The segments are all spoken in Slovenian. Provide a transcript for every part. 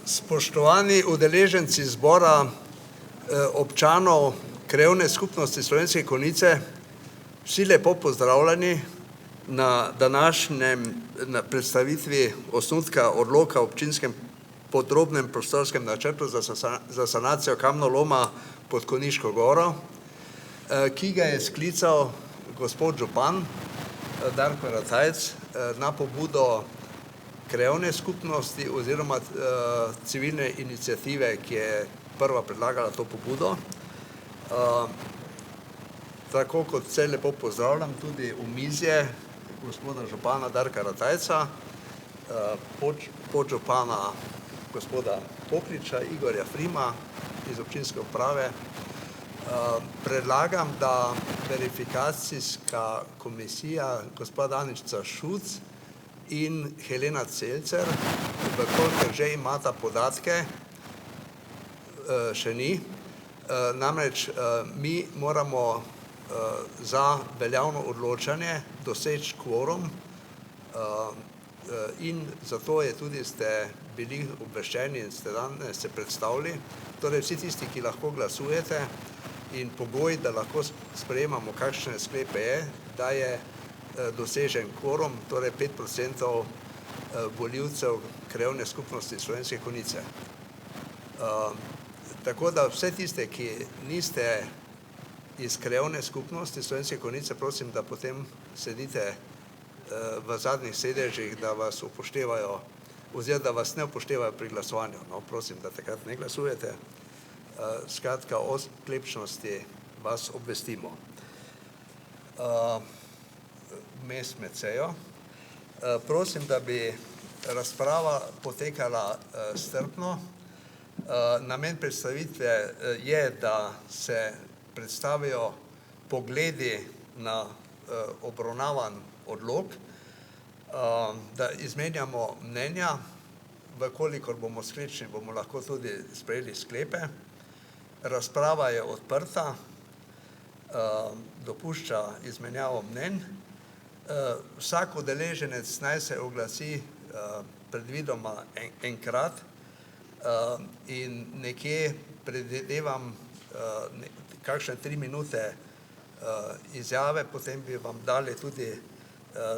Spoštovani udeleženci zbora, občanov Krajevne skupnosti Slovenske Konjice, vsi lepo pozdravljeni na današnjem predstavitvi osnutka odloka o občinskem podrobnem prostorskem načrtu za sanacijo kamnoloma pod Konjiško goro, ki ga je sklical gospod župan Darko Ratajec na pobudo krajevne skupnosti oziroma civilne iniciative, ki je prva predlagala to pobudo. Tako kot vse lepo pozdravljam tudi omizje gospoda župana Darka Ratajca, podžupana gospoda Pokliča, Igorja Frima iz občinske uprave. Predlagam, da verifikacijska komisija gospa Danica Šuc in Helena Celcer, vkolikor že imata podatke, še ni, namreč mi moramo za veljavno odločanje doseči kvorum in zato je tudi ste bili obveščeni in ste danes se predstavili, torej vsi tisti, ki lahko glasujete, in pogoj, da lahko sprejemamo kakšne sklepe je, da je dosežen kvorum, torej 5% volivcev Krajevne skupnosti Slovenske Konjice. Tako da vse tiste, ki niste iz Krajevne skupnosti Slovenske Konjice, prosim, da potem sedite v zadnjih sedežih, da vas upoštevajo, oziroma da vas ne upoštevajo pri glasovanju. No, prosim, da takrat ne glasujete. Skratka, o sklepčnosti vas obvestimo. Vmes med sejo. Prosim, da bi razprava potekala strpno. Namen predstavitve je, da se predstavijo pogledi na obravnavan odlok, da izmenjamo mnenja, vkolikor bomo sklepčni, bomo lahko tudi sprejeli sklepe. Razprava je odprta, dopušča izmenjavo mnenj. Vsak udeleženec naj se oglasi predvidoma enkrat in nekje predvidevam kakšne 3 minute izjave, potem bi vam dali tudi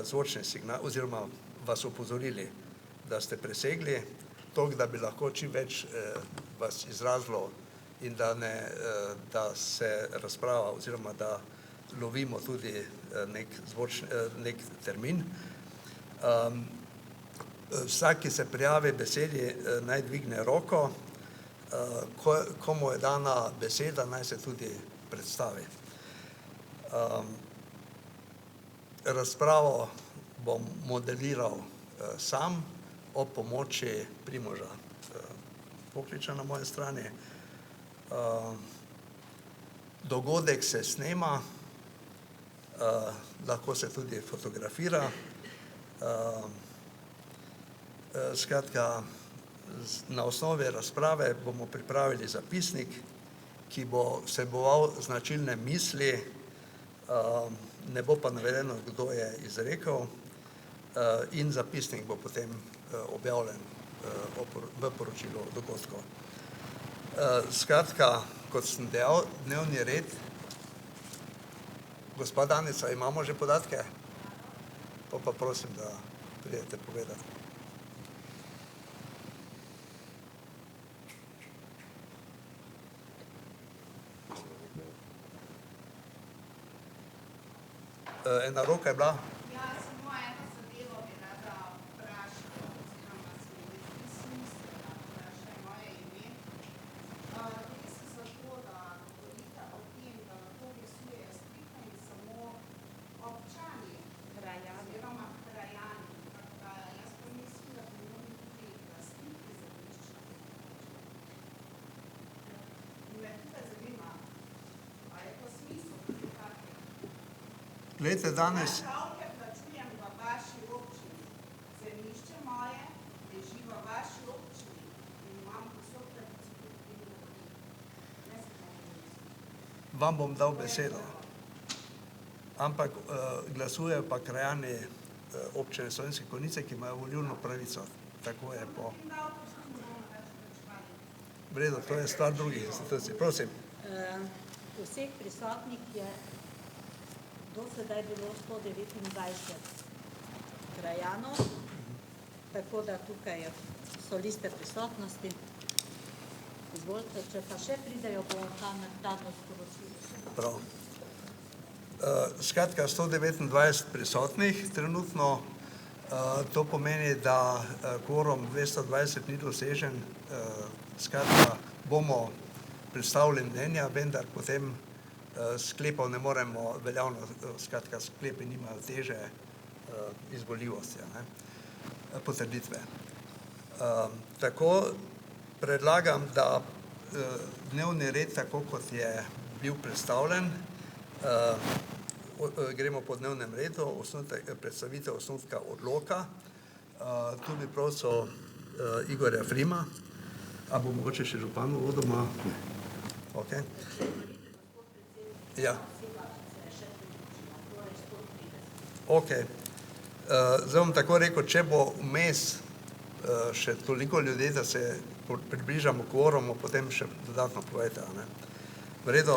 zvočni signal oziroma vas opozorili, da ste presegli, toliko, da bi lahko čim več vas izrazilo in da se razprava oziroma da lovimo tudi nek termin. Vsak, ki se prijavi besedi, naj dvigne roko, komu je dana beseda, naj se tudi predstavi. Razpravo bom moderiral sam ob pomoči Primoža Pokliča na moji strani. Dogodek se snema, lahko se tudi fotografira. Skratka, na osnovi razprave bomo pripravili zapisnik, ki bo vseboval značilne misli, ne bo pa navedeno, kdo je izrekel, in zapisnik bo potem objavljen v poročilu dogodkov. Skratka, kot sem dejal, dnevni red. Gospa Danica, imamo že podatke? Pa prosim, da pridete povedati. Ena roka je bila? Glejte, danes vam bom dal besedo, ampak glasujejo pa krajani občine Slovenske Konjice, ki imajo volilno pravico. Tako je po... V redu, to je stvar drugih institucij. Prosim. Vseh prisotnih je do sedaj bilo 129 krajanov, tako da tukaj so liste prisotnosti. Izvolite, če pa še pridejo, bo ta naknadno sporočilo. Prav. Skratka, 129 prisotnih trenutno, to pomeni, da kvorum 220 ni dosežen, skratka, bomo predstavili mnenja, vendar potem sklepov ne moremo veljavno, skratka, sklepi nimajo teže izvoljivosti, potrditve. Tako predlagam, da dnevni red, tako kot je bil predstavljen, gremo po dnevnem redu, predstavitev osnutka odloka. Tu bi prosil Igorja Frima. A bo mogoče še župan uvodoma? Ok. Ja. Ok. Zdaj bom tako rekel, če bo vmes še toliko ljudi, da se približamo kvorumu, potem še dodatno povejte. V redu,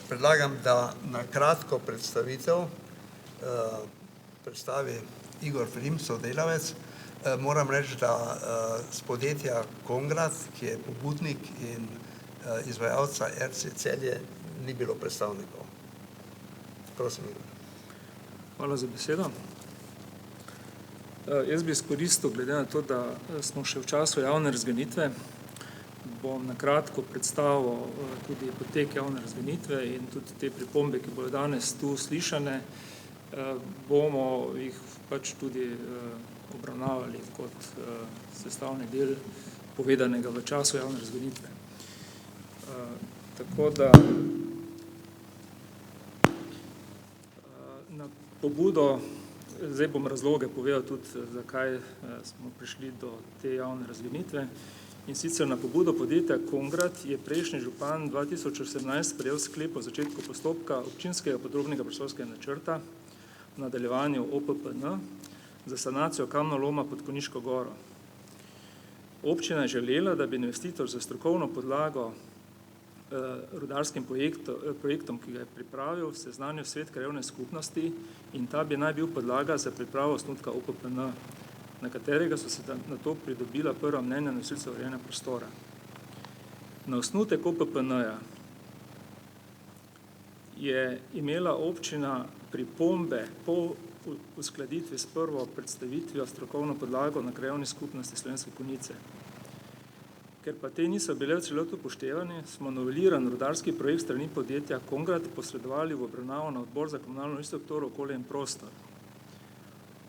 predlagam, da na kratko predstavitev predstavi Igor Frim, sodelavec. Moram reči, da z podjetja Kongrad, ki je pobudnik in izvajalca RC Celje, ni bilo predstavnikov. Prosim, Igor. Hvala za besedo. Jaz bi izkoristil, glede na to, da smo še v času javne razgrnitve, bom na kratko predstavil tudi potek javne razgrnitve in tudi te pripombe, ki bodo danes tu slišane, bomo jih pač tudi obravnavali kot sestavni del povedanega v času javne razgrnitve. Tako da na pobudo, zdaj bom razloge povedal tudi, zakaj smo prišli do te javne razgrnitve. In sicer na pobudo podjetja Kongrad je prejšnji župan 2018 sprejel sklep o začetku postopka občinskega podrobnega prostorskega načrta v nadaljevanju OPPN za sanacijo kamnoloma pod Konjiško goro. Občina je želela, da bi investitor za strokovno podlago rudarskim projektom, ki ga je pripravil, seznanil svet krajevne skupnosti in ta bi naj bil podlaga za pripravo osnutka OPPN, na katerega so se na to pridobila prva mnenja nosilcev urejanja prostora. Na osnutek OPPN-ja je imela občina pripombe po uskladitvi s prvo predstavitvijo strokovno podlago na krajevni skupnosti Slovenske Konjice. Ker pa te niso bile v celoti upoštevane, smo noveliran rudarski projekt strani podjetja Kongrad posredovali v obravnavo na odbor za komunalno infrastrukturo, okolje in prostor.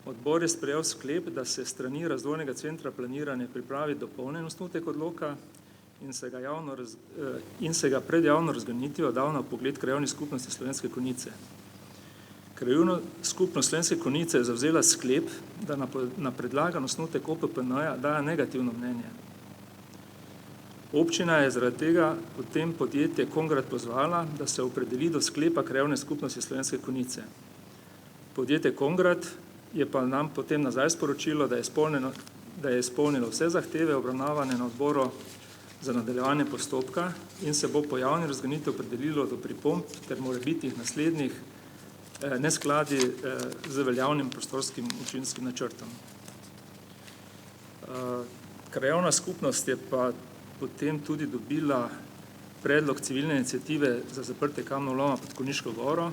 Odbor je sprejel sklep, da se strani razvojnega centra planiranja pripravi dopolnjen osnutek odloka in se ga pred javno razgrnitvijo dal na vpogled krajevni skupnosti Slovenske Konjice. Krajevna skupnost Slovenske Konjice je zavzela sklep, da na predlagan osnutek OPPN-ja daje negativno mnenje. Občina je zaradi tega potem podjetje Kongrad pozvala, da se opredeli do sklepa krajevne skupnosti Slovenske Konjice. Podjetje Kongrad je pa nam potem nazaj sporočilo, da je izpolnilo vse zahteve obravnavane na odboru za nadaljevanje postopka in se bo po javni razgrnitvi opredelilo do pripomb ter morebitnih naslednjih neskladij z veljavnim prostorskim občinskim načrtom. Krajevna skupnost je pa potem tudi dobila predlog civilne iniciative za zaprtje kamnoloma pod Konjiško goro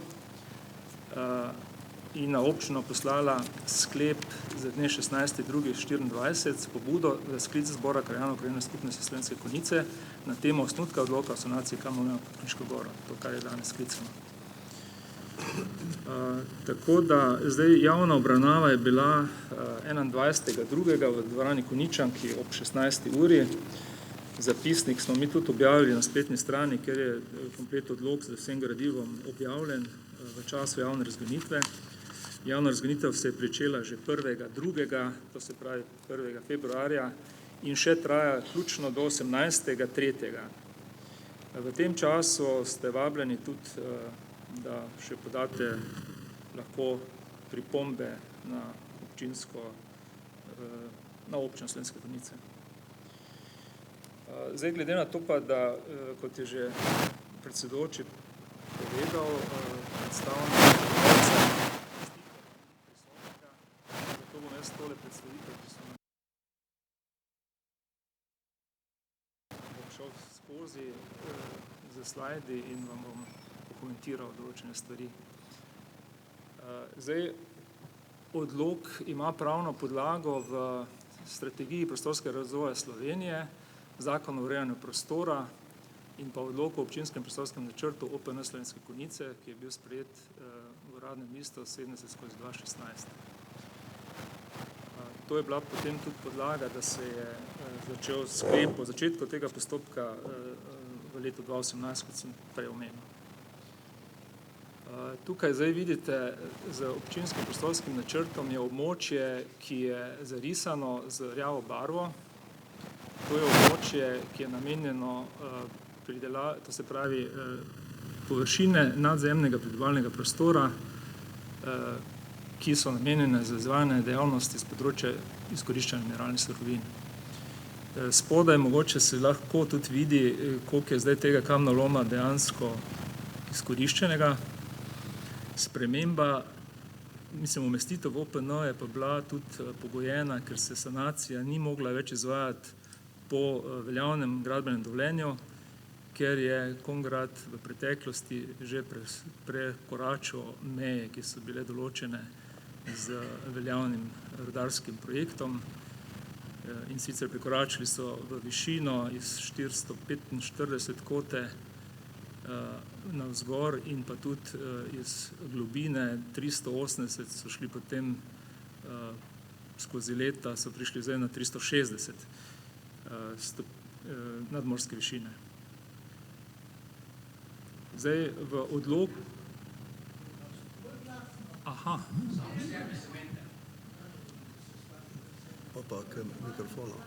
in na občino poslala sklep za dne 16.2.24 s pobudo za sklic zbora krajanov krajevne skupnosti Slovenske Konjice na temo osnutka odloka o sanaciji kamnoloma pod Konjiško goro, to, kar je danes sklicano. Tako da zdaj javna obravnava je bila 21.2. v dvorani Konjičanki ob 16. uri. Zapisnik smo mi tudi objavili na spletni strani, kjer je komplet odlok z vsem gradivom objavljen v času javne razgrnitve. Javna razgrnitev se je pričela že 1.2., to se pravi 1. februarja in še traja ključno do 18.3. V tem času ste vabljeni tudi, da še podate lahko pripombe na na občino Slovenske Konjice. Zdaj, glede na to pa, da, kot je že predsedujoči povedal, predstavnik prisotnega, zato bom jaz tole predstavitev, ki sem bom šel skozi z slajdi in vam bom pokomentiral določene stvari. Zdaj, odlok ima pravno podlago v strategiji prostorskega razvoja Slovenije, Zakon o urejanju prostora in pa odlok o občinskem prostorskem načrtu OPN Slovenske Konjice, ki je bil sprejet v Uradnem listu 70/2016. To je bila potem tudi podlaga, da se je začel sklep po začetku tega postopka v letu 2018, kot sem prej omenil. Tukaj zdaj vidite, z občinskim prostorskim načrtom je območje, ki je zarisano z rjavo barvo. To je območje, ki je namenjeno to se pravi površine nadzemnega pridobivalnega prostora, ki so namenjene za izvajanje dejavnosti z področja izkoriščanja mineralnih surovin. Spodaj mogoče se lahko tudi vidi, koliko je zdaj tega kamnoloma dejansko izkoriščenega. Sprememba, umestitev v OPN je pa bila tudi pogojena, ker se sanacija ni mogla več izvajati po veljavnem gradbenem dovoljenju, ker je Kongrad v preteklosti že prekoračil meje, ki so bile določene z veljavnim rudarskim projektom, in sicer prekoračili so v višino iz 445 kote navzgor in pa tudi iz globine 380 so šli potem skozi leta, so prišli zdaj na 360 nadmorske višine. Zdaj v odloku... Aha. Pa k mikrofonu.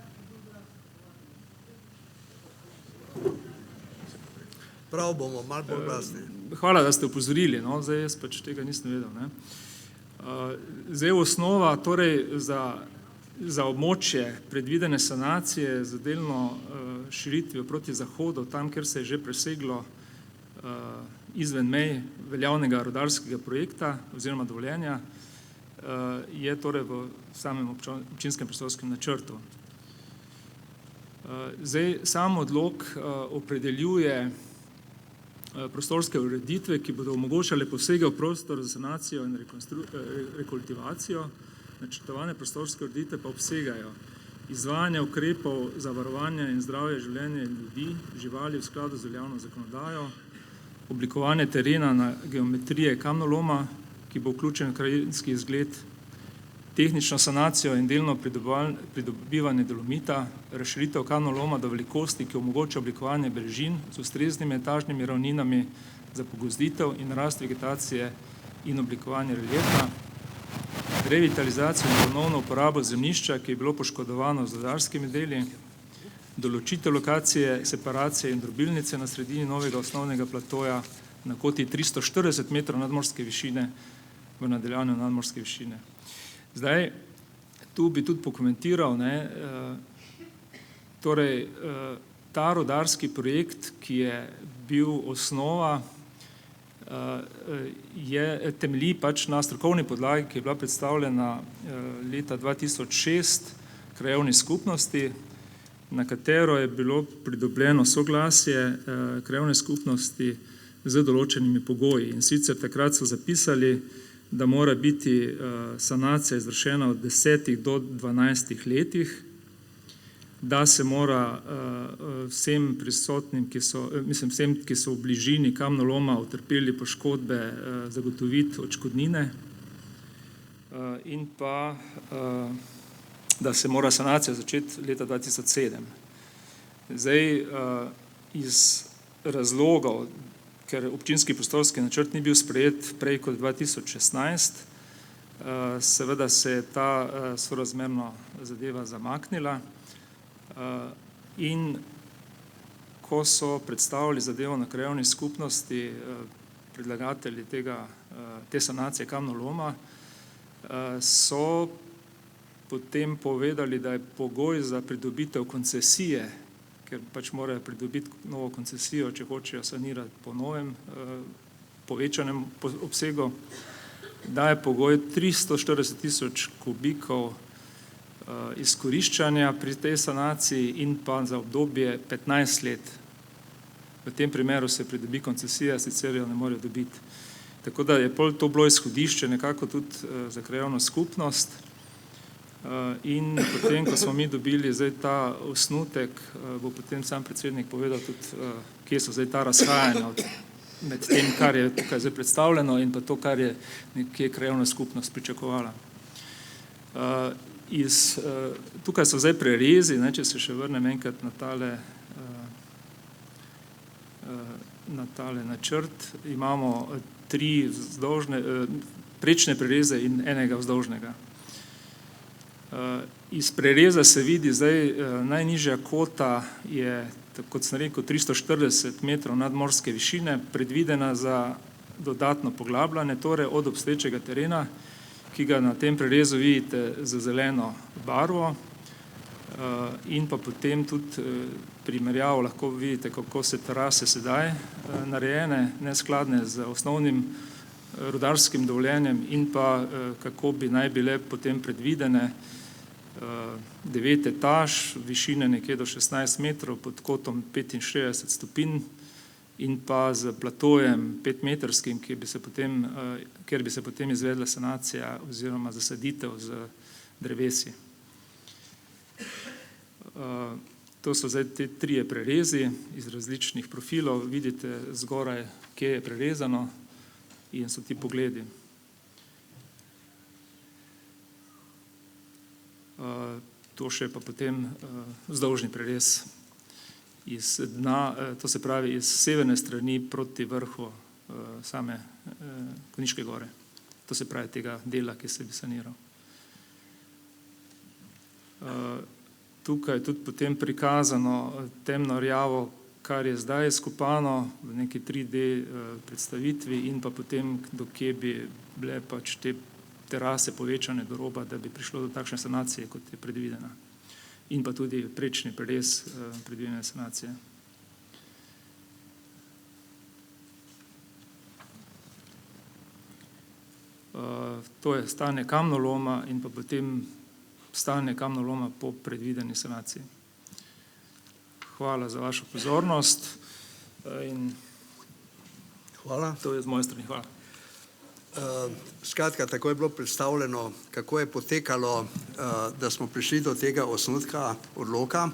Prav bomo, malo bolj glasni. Hvala, da ste opozorili, no, zdaj jaz pač tega nisem vedel, ne. Zdaj osnova, torej za območje predvidene sanacije z delno širitvijo proti zahodu, tam, kjer se je že preseglo izven mej veljavnega rudarskega projekta oziroma dovoljenja, je torej v samem občinskem prostorskem načrtu. Zdaj, sam odlok opredeljuje prostorske ureditve, ki bodo omogočale posege v prostor za sanacijo in rekultivacijo. Načrtovane prostorske ureditve pa obsegajo izvajanje ukrepov za varovanje in zdravje življenja ljudi, živali v skladu z veljavno zakonodajo, oblikovanje terena na geometrije kamnoloma, ki bo vključen v krajinski izgled, tehnično sanacijo in delno pridobivanje dolomita, razširitev kamnoloma do velikosti, ki omogoča oblikovanje brežin z ustreznimi etažnimi ravninami za pogozditev in rast vegetacije in oblikovanje reliefa, revitalizacijo in ponovno uporabo zemljišča, ki je bilo poškodovano z rudarskimi deli, določitev lokacije, separacije in drobilnice na sredini novega osnovnega platoja na koti 340 metrov nadmorske višine v nadaljevanju nadmorske višine. Zdaj, tu bi tudi pokomentiral, torej ta rudarski projekt, ki je bil osnova, temelji pač na strokovni podlagi, ki je bila predstavljena leta 2006 krajevni skupnosti, na katero je bilo pridobljeno soglasje krajevne skupnosti z določenimi pogoji. In sicer takrat so zapisali, da mora biti sanacija izvršena od 10 do 12 letih, da se mora vsem prisotnim, vsem, ki so v bližini kamnoloma utrpeli poškodbe, zagotoviti odškodnine in pa, da se mora sanacija začeti leta 2007. Zdaj, iz razlogov, ker občinski prostorski načrt ni bil sprejet prej kot 2016, seveda se je ta sorazmerno zadeva zamaknila in ko so predstavili zadevo na krajevni skupnosti predlagatelji te sanacije kamnoloma, so potem povedali, da je pogoj za pridobitev koncesije, ker pač morajo pridobiti novo koncesijo, če hočejo sanirati po novem povečanem obsegu, da je pogoj 340.000 kubikov izkoriščanja pri tej sanaciji in pa za obdobje 15 let. V tem primeru se pridobi koncesija, sicer jo ne morejo dobiti. Tako da je to bilo izhodišče nekako tudi za krajevno skupnost in potem, ko smo mi dobili zdaj ta osnutek, bo potem sam predsednik povedal tudi, kje so zdaj ta razhajanja med tem, kar je tukaj zdaj predstavljeno in pa to, kar je nekje krajevna skupnost pričakovala. Tukaj so zdaj prerezi, če se še vrnem enkrat na tale načrt, imamo 3 prečne prereze in enega vzdolžnega. Iz prereza se vidi zdaj najnižja kota je, kot sem rekel, 340 metrov nadmorske višine, predvidena za dodatno poglabljanje, torej od obstoječega terena, ki ga na tem prerezu vidite z zeleno barvo in pa potem tudi primerjavo lahko vidite, kako se terase sedaj narejene, neskladne z osnovnim rudarskim dovoljenjem in pa kako bi naj bile potem predvidene 9 etaž, višine nekje do 16 metrov, pod kotom 65 stopinj in pa z platojem 5-metrskim, kjer bi se potem izvedla sanacija oziroma zasaditev z drevesi. To so zdaj te 3 prerezi iz različnih profilov, vidite zgoraj, kje je prerezano in so ti pogledi. To še pa potem vzdolžni prerez iz dna, to se pravi iz severne strani proti vrhu same Konjiške gore. To se pravi tega dela, ki se bi saniral. Tukaj je tudi potem prikazano temno rjavo, kar je zdaj skopano v neki 3D predstavitvi in pa potem, do kje bi bile pač te terase povečane do roba, da bi prišlo do takšne sanacije, kot je predvidena. In pa tudi prečni prerez predvidene sanacije. To je stanje kamnoloma in pa potem stanje kamnoloma po predvideni sanaciji. Hvala za vašo pozornost in to je z moje strani. Hvala. Skratka, tako je bilo predstavljeno, kako je potekalo, da smo prišli do tega osnutka odloka.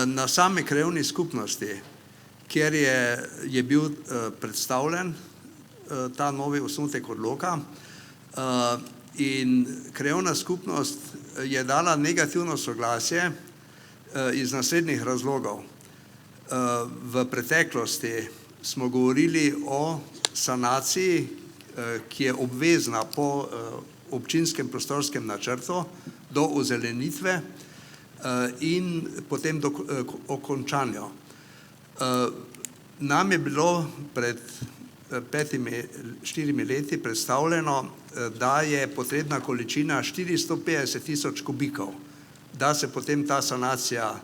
Na same krajevni skupnosti, kjer je bil predstavljen ta novi osnutek odloka in krajevna skupnost je dala negativno soglasje iz naslednjih razlogov. V preteklosti smo govorili o sanaciji, ki je obvezna po občinskem prostorskem načrtu do ozelenitve in potem do okončanja. Nam je bilo pred 4 leti predstavljeno, da je potrebna količina 450.000 kubikov, da se potem ta sanacija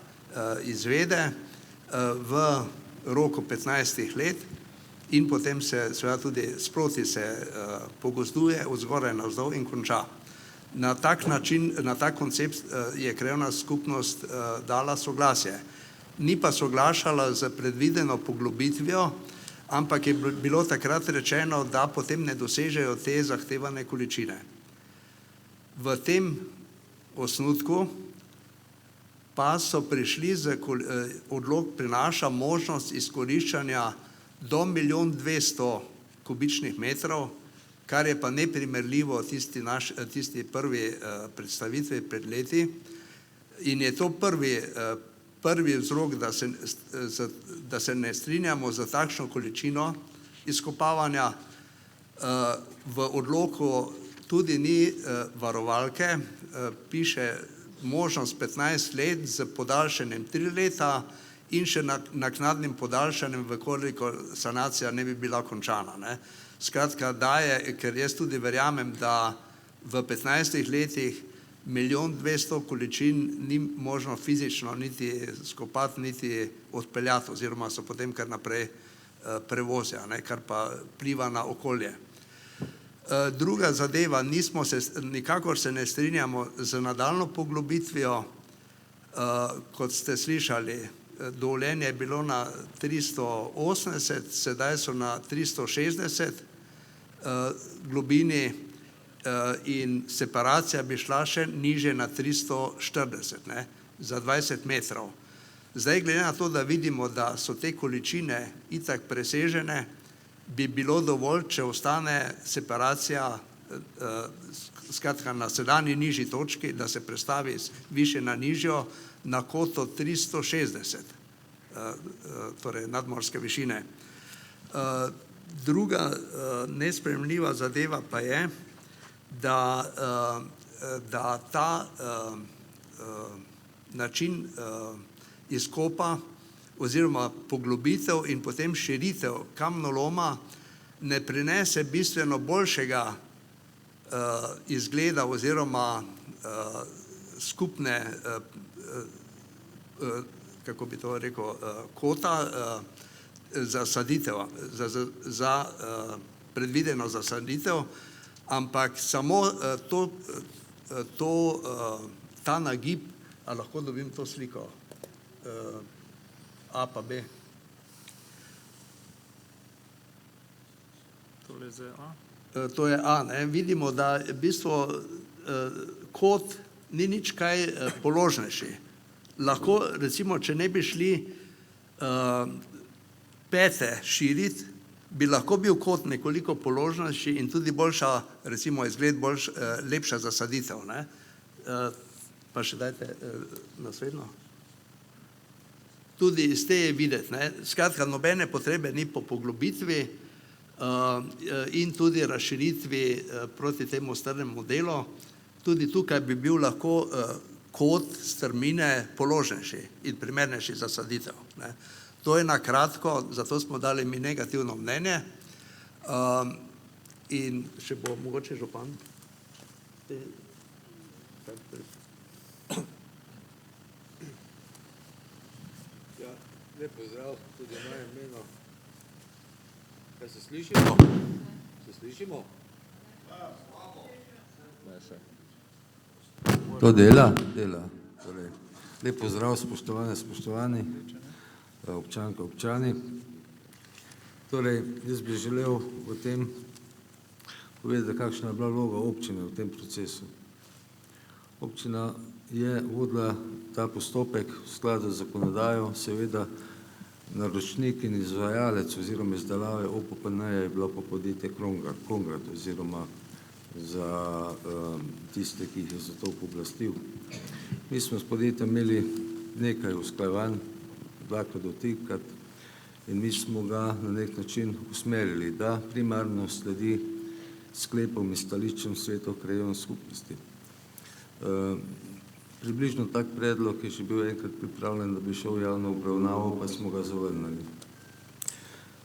izvede v roku 15 let in potem se seveda tudi sproti se pogozduje od zgoraj navzdol in konča. Na tak način, na tak koncept je krajevna skupnost dala soglasje. Ni pa soglašala z predvideno poglobitvijo, ampak je bilo takrat rečeno, da potem ne dosežejo te zahtevane količine. V tem osnutku pa so prišli, odlok prinaša možnost izkoriščanja do 1.200.000 kubičnih metrov, kar je pa neprimerljivo tisti prvi predstavitvi pred leti in je to prvi vzrok, da se ne strinjamo za takšno količino izkopavanja. V odloku tudi ni varovalke, piše možnost 15 let z podaljšanjem 3 leta in še naknadnim podaljšanjem, koliko sanacija ne bi bila končana. Skratka, ker jaz tudi verjamem, da v 15 letih 1.200.000 količin ni možno fizično niti skopati, niti odpeljati, oziroma so potem kar naprej prevozijo, kar pa pliva na okolje. Druga zadeva, nikakor se ne strinjamo z nadaljnjo poglobitvijo, kot ste slišali, dovoljenje je bilo na 380, sedaj so na 360 globini in separacija bi šla še niže na 340, za 20 metrov. Zdaj, glede na to, da vidimo, da so te količine itak presežene, bi bilo dovolj, če ostane separacija skratka na sedanji nižji točki, da se prestavi više na nižjo, na koto 360, torej nadmorske višine. Druga nesprejemljiva zadeva pa je, da ta način izkopa oziroma poglobitev in potem širitev kamnoloma ne prinese bistveno boljšega izgleda oziroma skupne, kako bi to rekel, kota za saditev, za predvideno za saditev, ampak samo ta nagib, a lahko dobim to sliko A pa B. Tole je zdaj A. To je A, vidimo, da v bistvu kot ni nič kaj položnejši. Lahko, recimo, če ne bi šli pete širiti, bi lahko bil kot nekoliko položnejši in tudi boljša, recimo, izgled lepša zasaditev. Pa še dajte naslednjo. Tudi iz te je videti. Skratka, nobene potrebe ni po poglobitvi in tudi razširitvi proti temu strmemu delu. Tudi tukaj bi bil lahko kot strmine položnejši in primernejši za saditev. To je na kratko, zato smo dali mi negativno mnenje. In še bo mogoče župan. Lep pozdrav, tudi moje imeno. Kaj se slišimo? Se slišimo? To dela? Dela. Lep pozdrav, spoštovani občanke, občani. Torej, jaz bi želel v tem povedati, kakšna je bila vloga občine v tem procesu. Občina je vodila ta postopek v skladu z zakonodajo, seveda naročnik in izvajalec oziroma izdelave OPPN je bilo pa podjetje Kongrat oziroma za tiste, ki jih je za to pooblastil. Mi smo s podjetjem imeli nekaj usklajevanj, dvakrat do trikrat, in mi smo ga na nek način usmerili, da primarno sledi sklepom in stališčem svetov krajevnih skupnosti. Približno tak predlog je že bil enkrat pripravljen, da bi šel v javno obravnavo, pa smo ga zavrnili.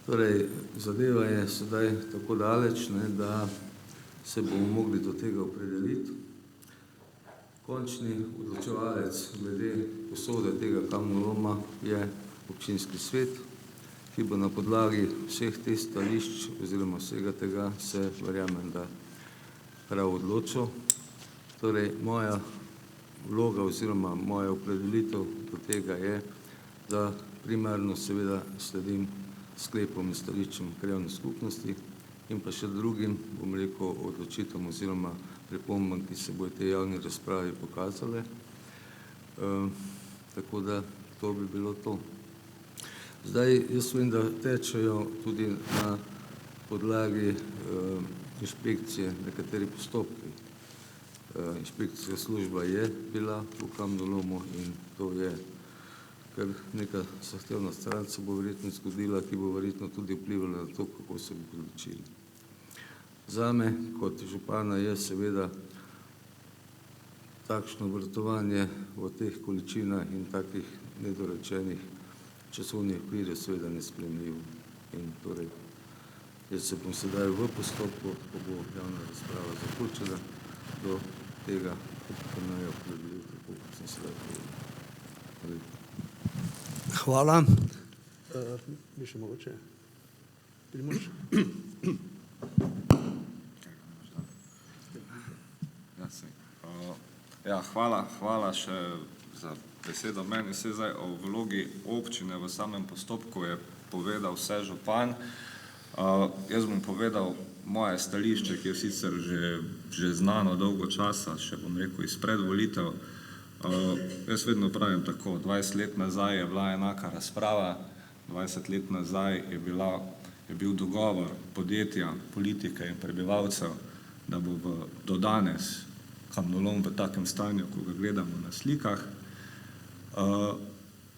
Torej, zadeva je sedaj tako daleč, da se bomo mogli do tega opredeliti. Končni odločevalec glede posode tega kamnoloma je občinski svet, ki bo na podlagi vseh teh stališč oziroma vsega tega se, verjamem, da prav odločil. Torej, moja vloga oziroma moja opredelitev do tega je, da primarno seveda sledim sklepom in stališčem krajevne skupnosti in pa še drugim, bom rekel, odločitvam oziroma pripombam, ki se bojo te javne razprave pokazale. Tako da to bi bilo to. Zdaj, jaz vem, da tečejo tudi na podlagi inšpekcije nekateri postopki. Inšpekcijska služba je bila v kamnolomu in to je kar neka zahtevna stran se bo verjetno zgodila, ki bo verjetno tudi vplivala na to, kako se bo odločili. Zame kot župana je seveda takšno obratovanje v teh količinah in takih nedorečenih časovnih okvirjev seveda nesprejemljivo. In torej, jaz se bom sedaj v postopku, ko bo javna razprava zaključena, do tega Hvala. Bi še mogoče? Primož? Ja, hvala še za besedo. Meni se zdaj o vlogi občine v samem postopku je povedal vse župan. Jaz bom povedal moje stališče, ki je sicer že znano dolgo časa, še bom rekel izpred volitev. Jaz vedno pravim tako, 20 let nazaj je bila enaka razprava, 20 let nazaj je bil dogovor podjetja, politike in prebivalcev, da bo do danes kamnolom v takem stanju, ko ga gledamo na slikah,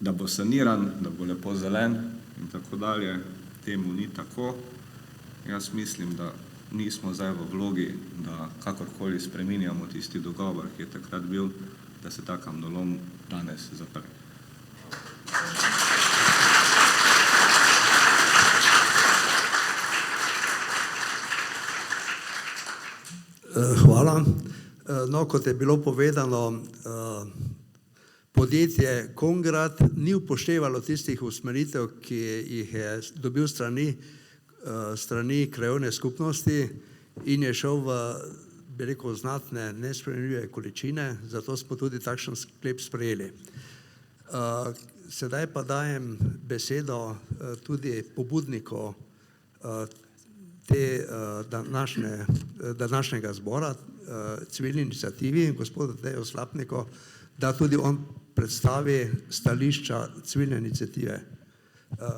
da bo saniran, da bo lepo zelen in tako dalje. Temu ni tako. Jaz mislim, da nismo zdaj v vlogi, da kakorkoli spreminjamo tisti dogovor, ki je takrat bil, da se ta kamnolom danes zapre. Hvala. No, kot je bilo povedano, podjetje Kongrad ni upoštevalo tistih usmeritev, ki jih je dobil strani krajevne skupnosti in je šel v, bi rekel, znatne nesprejemljive količine, zato smo tudi takšen sklep sprejeli. Sedaj pa dajem besedo tudi pobudniku te današnjega zbora, civilni iniciativi, gospodu Tadeju Slapniku, da tudi on predstavi stališča civilne iniciative.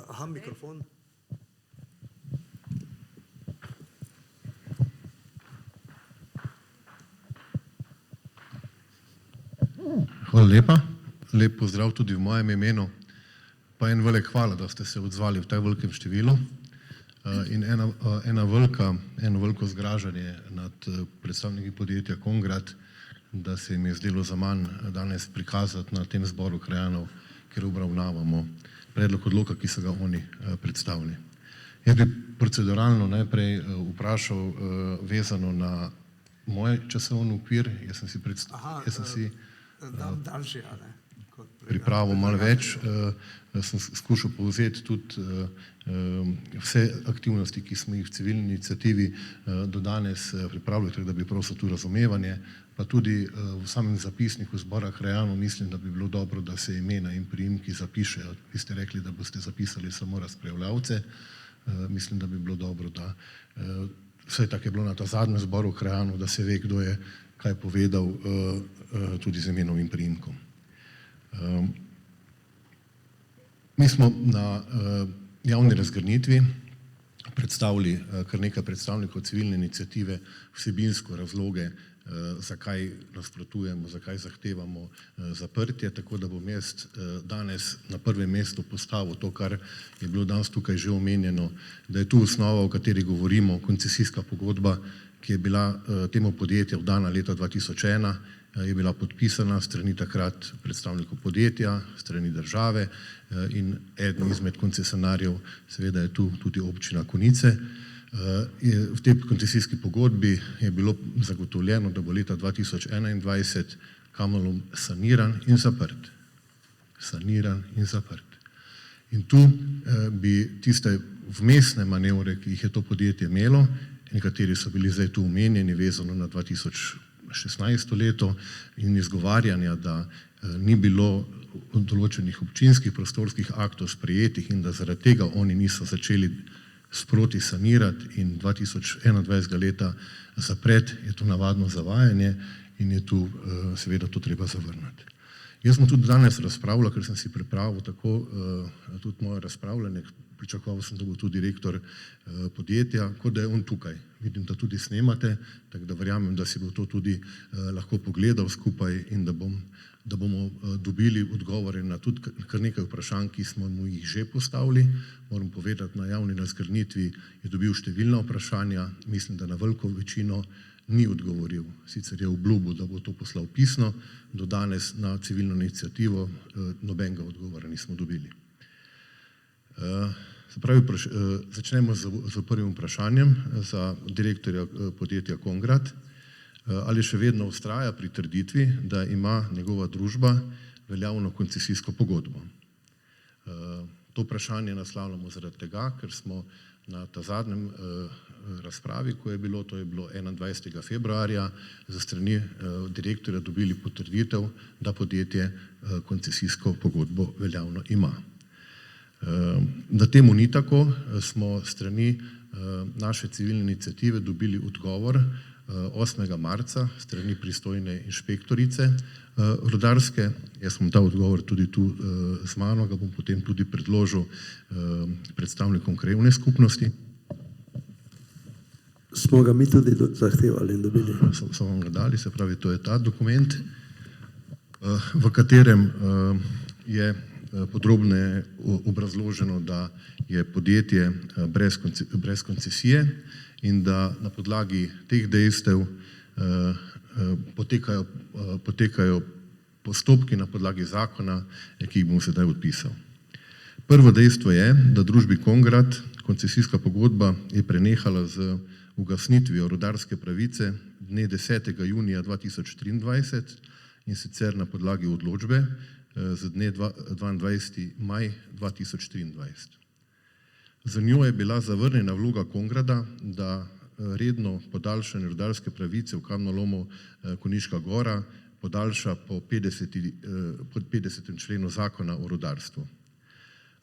Aha, mikrofon. Hvala lepa. Lep pozdrav tudi v mojem imenu. Pa en velik hvala, da ste se odzvali v tak velikem številu. In eno veliko zgražanje nad predstavniki podjetja Kongrad, da se jim je zdelo za manj danes prikazati na tem zboru krajanov, kjer obravnavamo predlog odloka, ki so ga oni predstavili. Jaz bi proceduralno najprej vprašal vezano na moj časovni okvir. Jaz sem si pripravil malo več. Sem skušal povzeti tudi vse aktivnosti, ki smo jih v civilni iniciativi do danes pripravili, tako da bi prosil tu razumevanje, pa tudi v samem zapisniku zbora krajanov mislim, da bi bilo dobro, da se imena in priimki zapišejo. Vi ste rekli, da boste zapisali samo razpravljavce. Mislim, da bi bilo dobro, da vse tako je bilo na ta zadnjem zboru krajanov, da se ve, kdo je kaj povedal tudi z imenom in priimkom. Mi smo na javni razgrnitvi predstavili kar nekaj predstavnikov civilne iniciative, vsebinsko razloge, zakaj nasprotujemo, zakaj zahtevamo zaprtje, tako da bom jaz danes na prvem mestu postavil to, kar je bilo danes tukaj že omenjeno, da je tu osnova, o kateri govorimo, koncesijska pogodba, ki je bila temu podjetju vdana leta 2001, je bila podpisana strani takrat predstavnikov podjetja, strani države in eden izmed koncesionarjev, seveda je tu tudi občina Konjice. V tej koncesijski pogodbi je bilo zagotovljeno, da bo leta 2021 kamnolom saniran in zaprt. Saniran in zaprt. In tu bi tiste vmesne manevre, ki jih je to podjetje imelo, nekateri so bili zdaj tu omenjeni, vezano na 2016 leto in izgovarjanja, da ni bilo določenih občinskih prostorskih aktov sprejetih in da zaradi tega oni niso začeli sproti sanirati in 2021 leta zapreti, je to navadno zavajanje in je tu seveda to treba zavrniti. Jaz sem tudi danes razpravljal, ker sem si pripravil tako tudi moje razpravljanje, pričakoval sem, da bo tudi direktor podjetja, kot da je on tukaj. Vidim, da tudi snemate, tako da verjamem, da si bo to tudi lahko pogledal skupaj in da bomo dobili odgovore na tudi kar nekaj vprašanj, ki smo mu jih že postavili. Moram povedati, na javni razgrnitvi je dobil številna vprašanja, mislim, da na veliko večino ni odgovoril. Sicer je obljubil, da bo to poslal pisno, do danes na civilno iniciativo nobenega odgovora nismo dobili. Se pravi, začnemo z prvim vprašanjem za direktorja podjetja Kongrad. ali še vedno vztraja pri trditvi, da ima njegova družba veljavno koncesijsko pogodbo. To vprašanje naslavljamo zaradi tega, ker smo na ta zadnjem razpravi, ko je bilo, to je bilo 21. februarja, za strani direktorja dobili potrditev, da podjetje koncesijsko pogodbo veljavno ima. Da temu ni tako, smo strani naše civilne iniciative dobili odgovor 8. marca strani pristojne inšpektorice rudarske. Jaz sem ta odgovor tudi tu z mano, ga bom potem tudi predložil predstavnikom krajevne skupnosti. Smo ga mi tudi zahtevali in dobili. So vam ga dali, se pravi, to je ta dokument, v katerem je podrobneje obrazloženo, da je podjetje brez koncesije in da na podlagi teh dejstev potekajo postopki na podlagi zakona, ki jih bom sedaj odpisal. Prvo dejstvo je, da družbi Kongrad koncesijska pogodba je prenehala z ugasnitvijo rudarske pravice dne 10. junija 2023 in sicer na podlagi odločbe z dne 22. maj 2023. Za njo je bila zavrnjena vloga Kongrada, da redno podaljšanje rudarske pravice v kamnolomu Konjiška Gora podaljša po 50. členu zakona o rudarstvu.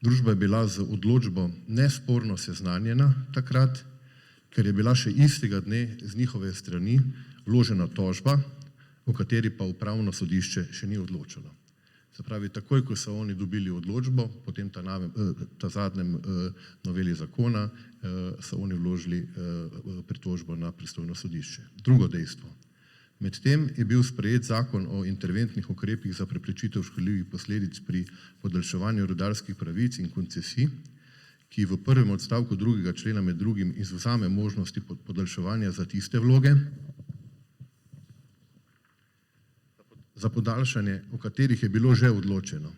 Družba je bila z odločbo nesporno seznanjena takrat, ker je bila še istega dne z njihove strani vložena tožba, o kateri pa upravno sodišče še ni odločilo. Se pravi, takoj, ko so oni dobili odločbo, potem ta zadnjem noveli zakona, so oni vložili pritožbo na pristojno sodišče. Drugo dejstvo. Medtem je bil sprejet zakon o interventnih ukrepih za preprečitev škodljivih posledic pri podaljševanju rudarskih pravic in koncesij, ki v prvem odstavku 2. člena med drugim izvzame možnosti podaljševanja za tiste vloge, za podaljšanje, o katerih je bilo že odločeno.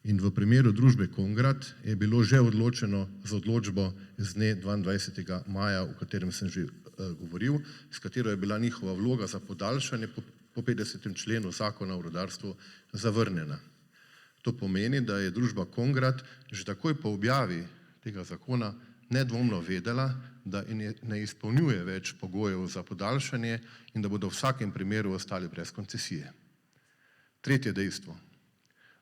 In v primeru družbe Kongrad je bilo že odločeno z odločbo z dne 22. maja, o katerem sem že govoril, s katero je bila njihova vloga za podaljšanje po 50. členu zakona o rudarstvu zavrnjena. To pomeni, da je družba Kongrad že takoj po objavi tega zakona nedvomno vedela, da ne izpolnjuje več pogojev za podaljšanje in da bodo v vsakem primeru ostali brez koncesije. Tretje dejstvo.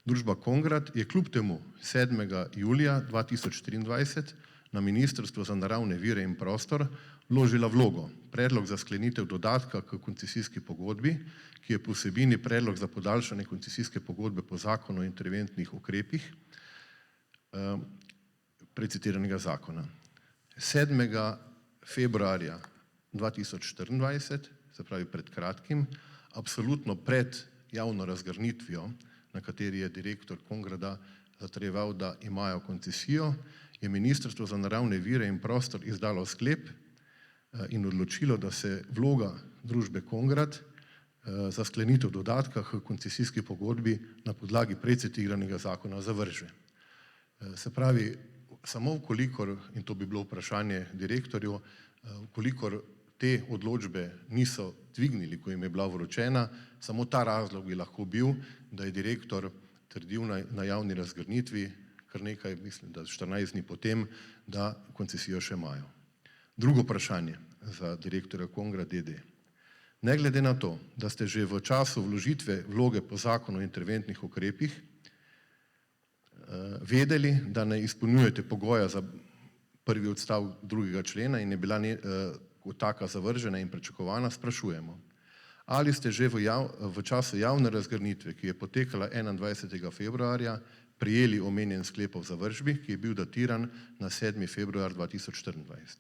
Družba Kongrad je kljub temu 7. julija 2023 na Ministrstvo za naravne vire in prostor vložila vlogo, predlog za sklenitev dodatka k koncesijski pogodbi, ki je po vsebini predlog za podaljšanje koncesijske pogodbe po zakonu o interventnih ukrepih precitiranega zakona. 7. februarja 2024, se pravi pred kratkim, absolutno pred javno razgrnitvijo, na kateri je direktor Kongrada zatrjeval, da imajo koncesijo, je Ministrstvo za naravne vire in prostor izdalo sklep in odločilo, da se vloga družbe Kongrad za sklenitev dodatka k koncesijski pogodbi na podlagi precitiranega zakona zavrže. Se pravi, samo vkolikor, in to bi bilo vprašanje direktorju, vkolikor te odločbe niso dvignili, ko jim je bila vročena, samo ta razlog bi lahko bil, da je direktor trdil na javni razgrnitvi, kar nekaj, mislim, da 14 dni potem, da koncesijo še imajo. Drugo vprašanje za direktorja Kongrad d.d. Ne glede na to, da ste že v času vložitve vloge po zakonu o interventnih ukrepih vedeli, da ne izpolnjujete pogoja za prvi odstavek 2. člena in je bila taka zavržena in pričakovana, sprašujemo. Ali ste že v času javne razgrnitve, ki je potekala 21. februarja, prijeli omenjen sklep o zavržbi, ki je bil datiran na 7. februar 2024.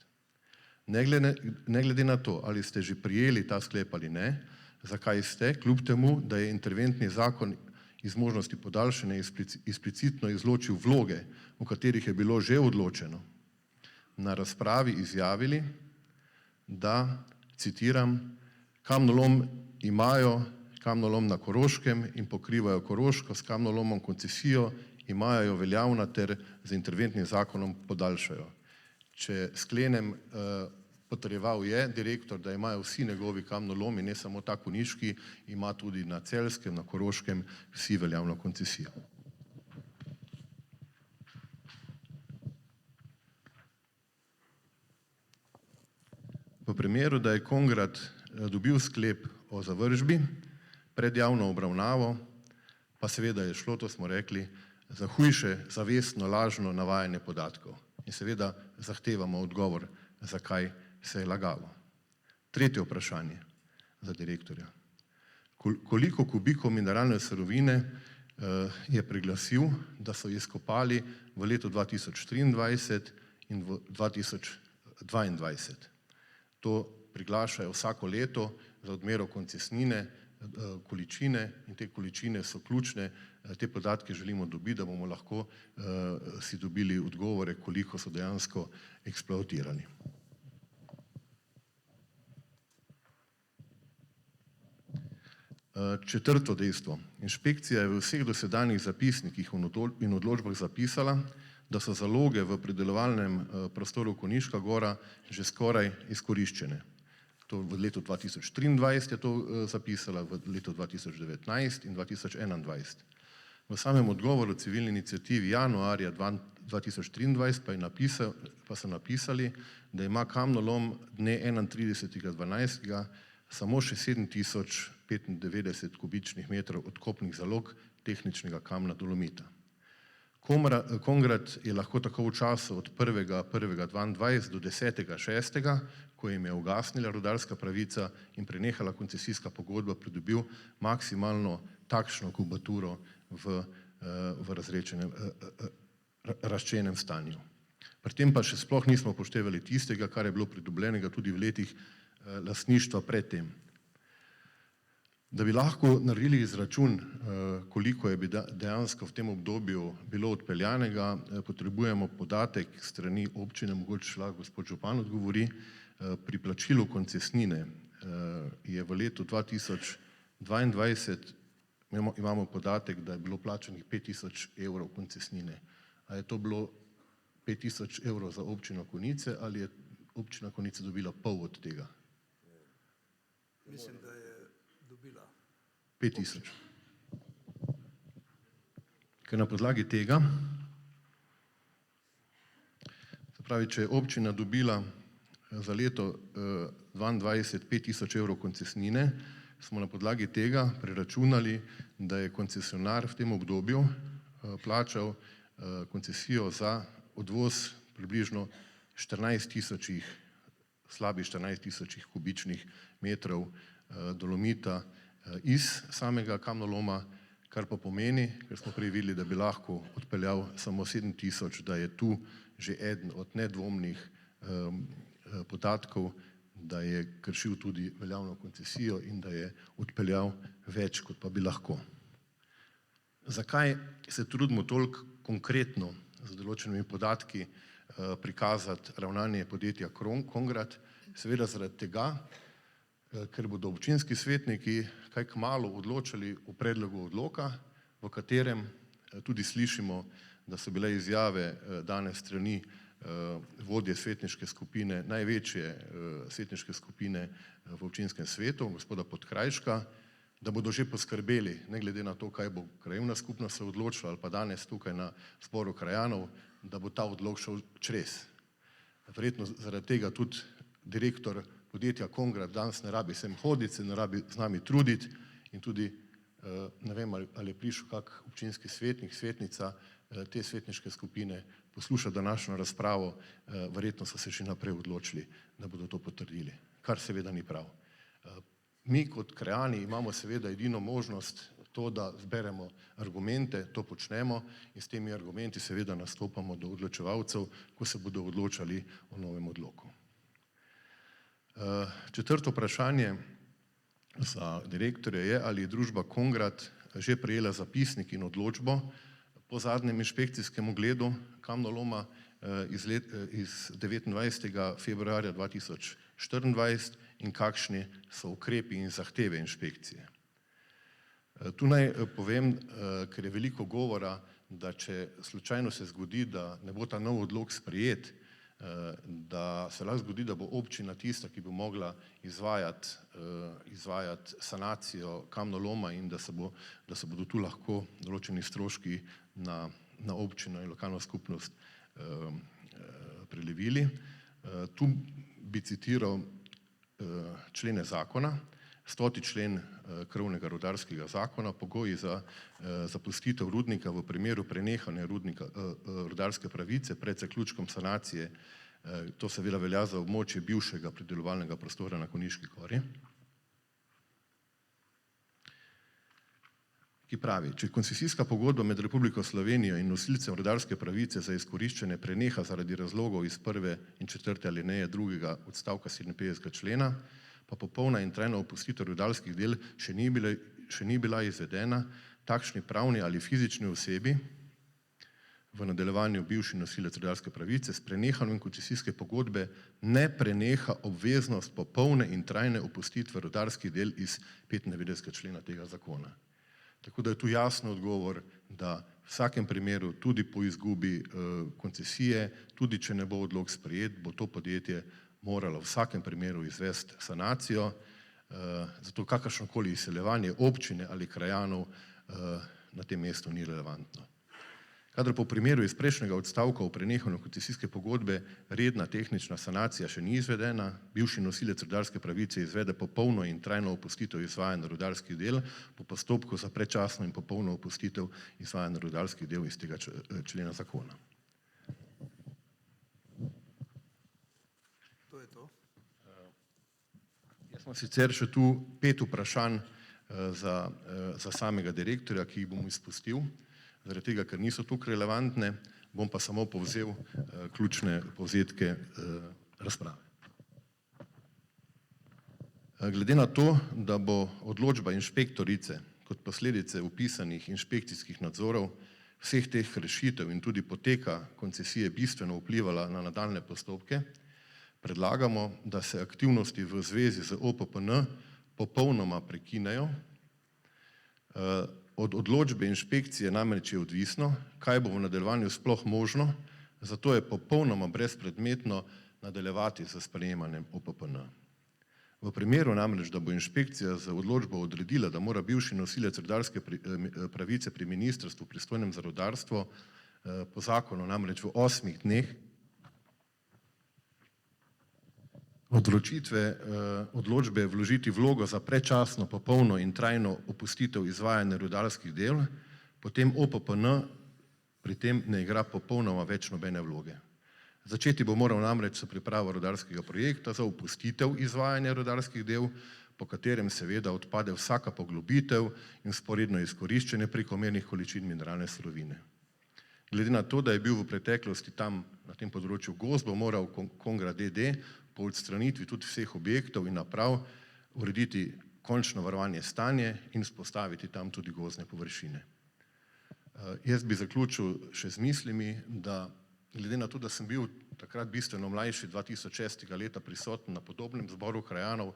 Ne glede na to, ali ste že prijeli ta sklep ali ne, zakaj ste, kljub temu, da je interventni zakon iz možnosti podaljšanja eksplicitno izločil vloge, o katerih je bilo že odločeno, na razpravi izjavili, da, citiram, kamnolom imajo, kamnolom na Koroškem in pokrivajo Koroško s kamnolomom koncesijo, imajo veljavna ter z interventnim zakonom podaljšajo. Če sklenem, potrjeval je direktor, da imajo vsi njegovi kamnolomi, ne samo ta koniški, ima tudi na Celjskem, na Koroškem vsi veljavno koncesijo. V primeru, da je Kongrad dobil sklep o zavržbi pred javno obravnavo, pa seveda je šlo, to smo rekli, za hujše zavestno lažno navajanje podatkov. In seveda zahtevamo odgovor, zakaj se je lagalo. Tretje vprašanje za direktorja. Koliko kubikov mineralne surovine je priglasil, da so izkopali v letu 2023 in v 2022? To priglašajo vsako leto za odmero koncesnine, količine in te količine so ključne. Te podatke želimo dobiti, da bomo lahko si dobili odgovore, koliko so dejansko eksploatirali. Četrto dejstvo. Inšpekcija je v vseh dosedanjih zapisnikih in odločbah zapisala, da so zaloge v pridelovalnem prostoru Koniška gora že skoraj izkoriščene. To v letu 2023 je to zapisala, v letu 2019 in 2021. V samem odgovoru civilni iniciativi januarja 2023 pa so napisali, da ima kamnolom dne 31.12. samo še 7095 kubičnih metrov odkopnih zalog tehničnega kamna dolomita. Kongrad je lahko tako v času od 1.1.22 do 10.6., ko jim je ugasnila rudarska pravica in prenehala koncesijska pogodba, pridobil maksimalno takšno kubaturo v razčenem stanju. Pri tem pa še sploh nismo upoštevali tistega, kar je bilo pridobljenega tudi v letih lastništva pred tem. Da bi lahko naredili izračun, koliko je dejansko v tem obdobju bilo odpeljanega, potrebujemo podatek strani občine, mogoče lahko gospod župan odgovori. Pri plačilu koncesnine je v letu 2022, imamo podatek, da je bilo plačanih 5000 evrov koncesnine. A je to bilo 5000 evrov za občino Konjice ali je občina Konjice dobila pol od tega? Mislim, da je dobila 5000. Ker na podlagi tega, se pravi, če je občina dobila za leto 2022 5000 evrov koncesnine, smo na podlagi tega preračunali, da je koncesionar v tem obdobju plačal koncesijo za odvoz približno 14 000, slabih 14 000 kubičnih metrov dolomita iz samega kamnoloma, kar pa pomeni, ker smo prej videli, da bi lahko odpeljal samo 7000, da je tu že eden od nedvomnih podatkov, da je kršil tudi veljavno koncesijo in da je odpeljal več, kot pa bi lahko. Zakaj se trudimo toliko konkretno z določenimi podatki prikazati ravnanje podjetja Kongrad? Seveda zaradi tega, ker bodo občinski svetniki kaj kmalu odločali o predlogu odloka, v katerem tudi slišimo, da so bile izjave dane strani vodje svetniške skupine, največje svetniške skupine v občinskem svetu, gospoda Podkrajška, da bodo že poskrbeli, ne glede na to, kaj bo krajevna skupnost se odločila ali pa danes tukaj na zboru krajanov, da bo ta odlok šel čez. Verjetno zaradi tega tudi direktor podjetja Kongrad danes ne rabi sem hoditi, se ne rabi z nami truditi in tudi ne vem, ali je prišel kak občinski svetnik, svetnica te svetniške skupine posluša današnjo razpravo, verjetno so se še naprej odločili, da bodo to potrdili, kar seveda ni prav. Mi kot krajani imamo seveda edino možnost to, da zberemo argumente, to počnemo in s temi argumenti seveda nastopamo do odločevalcev, ko se bodo odločali o novem odloku. Četrto vprašanje za direktorja je, ali je družba Kongrad že prejela zapisnik in odločbo po zadnjem inšpekcijskem ogledu kamnoloma iz 29. februarja 2024 in kakšni so ukrepi in zahteve inšpekcije. Tu naj povem, ker je veliko govora, da če slučajno se zgodi, da ne bo ta nov odlok sprejet, da se lahko zgodi, da bo občina tista, ki bo mogla izvajati sanacijo kamnoloma in da se bodo tu lahko določeni stroški na občino in lokalno skupnost prelevili. Tu bi citiral člene zakona, 100. člen krovnega rudarskega zakona, pogoji za zapustitev rudnika v primeru prenehanja rudarske pravice pred zaključkom sanacije, to seveda velja za območje bivšega pridelovalnega prostora na Konjiški gori, ki pravi, če koncesijska pogodba med Republiko Slovenijo in nosilcem rudarske pravice za izkoriščanje preneha zaradi razlogov iz 1. in 4. alineje 2. odstavka 57. člena, pa popolna in trajna opustitev rudarskih del še ni bila izvedena, takšni pravni ali fizični osebi, v nadaljevanju bivši nosilec rudarske pravice, s prenehanjem koncesijske pogodbe ne preneha obveznost popolne in trajne opustitve rudarskih del iz 95. člena tega zakona. Tako da je tu jasen odgovor, da v vsakem primeru, tudi po izgubi koncesije, tudi če ne bo odlok sprejet, bo to podjetje moralo v vsakem primeru izvesti sanacijo, zato kakršnokoli izseljevanje občine ali krajanov na tem mestu ni relevantno. Kadar po primeru iz prejšnjega odstavka o prenehanju koncesijske pogodbe redna tehnična sanacija še ni izvedena, bivši nosilec rudarske pravice izvede popolno in trajno opustitev izvajanja rudarskih del po postopku za predčasno in popolno opustitev izvajanja rudarskih del iz tega člena zakona. To je to. Jaz imam sicer še tu 5 vprašanj za samega direktorja, ki jih bom izpustil, zaradi tega, ker niso tukaj relevantne, bom pa samo povzel ključne povzetke razprave. Glede na to, da bo odločba inšpektorice kot posledice vpisanih inšpekcijskih nadzorov vseh teh rešitev in tudi poteka koncesije bistveno vplivala na nadaljnje postopke, predlagamo, da se aktivnosti v zvezi z OPPN popolnoma prekinejo. Od odločbe inšpekcije namreč je odvisno, kaj bo v nadaljevanju sploh možno, zato je popolnoma brezpredmetno nadaljevati z sprejemanjem OPPN. V primeru namreč, da bo inšpekcija z odločbo odredila, da mora bivši nosilec rudarske pravice pri ministrstvu pristojnem za rudarstvo po zakonu namreč v 8 dneh odločbe vložiti vlogo za predčasno, popolno in trajno opustitev izvajanja rudarskih del, potem OPPN pri tem ne igra popolnoma več nobene vloge. Začeti bo moral namreč s pripravo rudarskega projekta za opustitev izvajanja rudarskih del, po katerem seveda odpade vsaka poglobitev in vzporedno izkoriščanje prekomernih količin mineralne surovine. Glede na to, da je bil v preteklosti tam na tem področju gozd, bo moral Kongra d.d. po odstranitvi tudi vseh objektov in naprav urediti končno varovanje stanje in vzpostaviti tam tudi gozdne površine. Jaz bi zaključil še z mislimi, da glede na to, da sem bil takrat bistveno mlajši 2006. leta prisoten na podobnem zboru krajanov,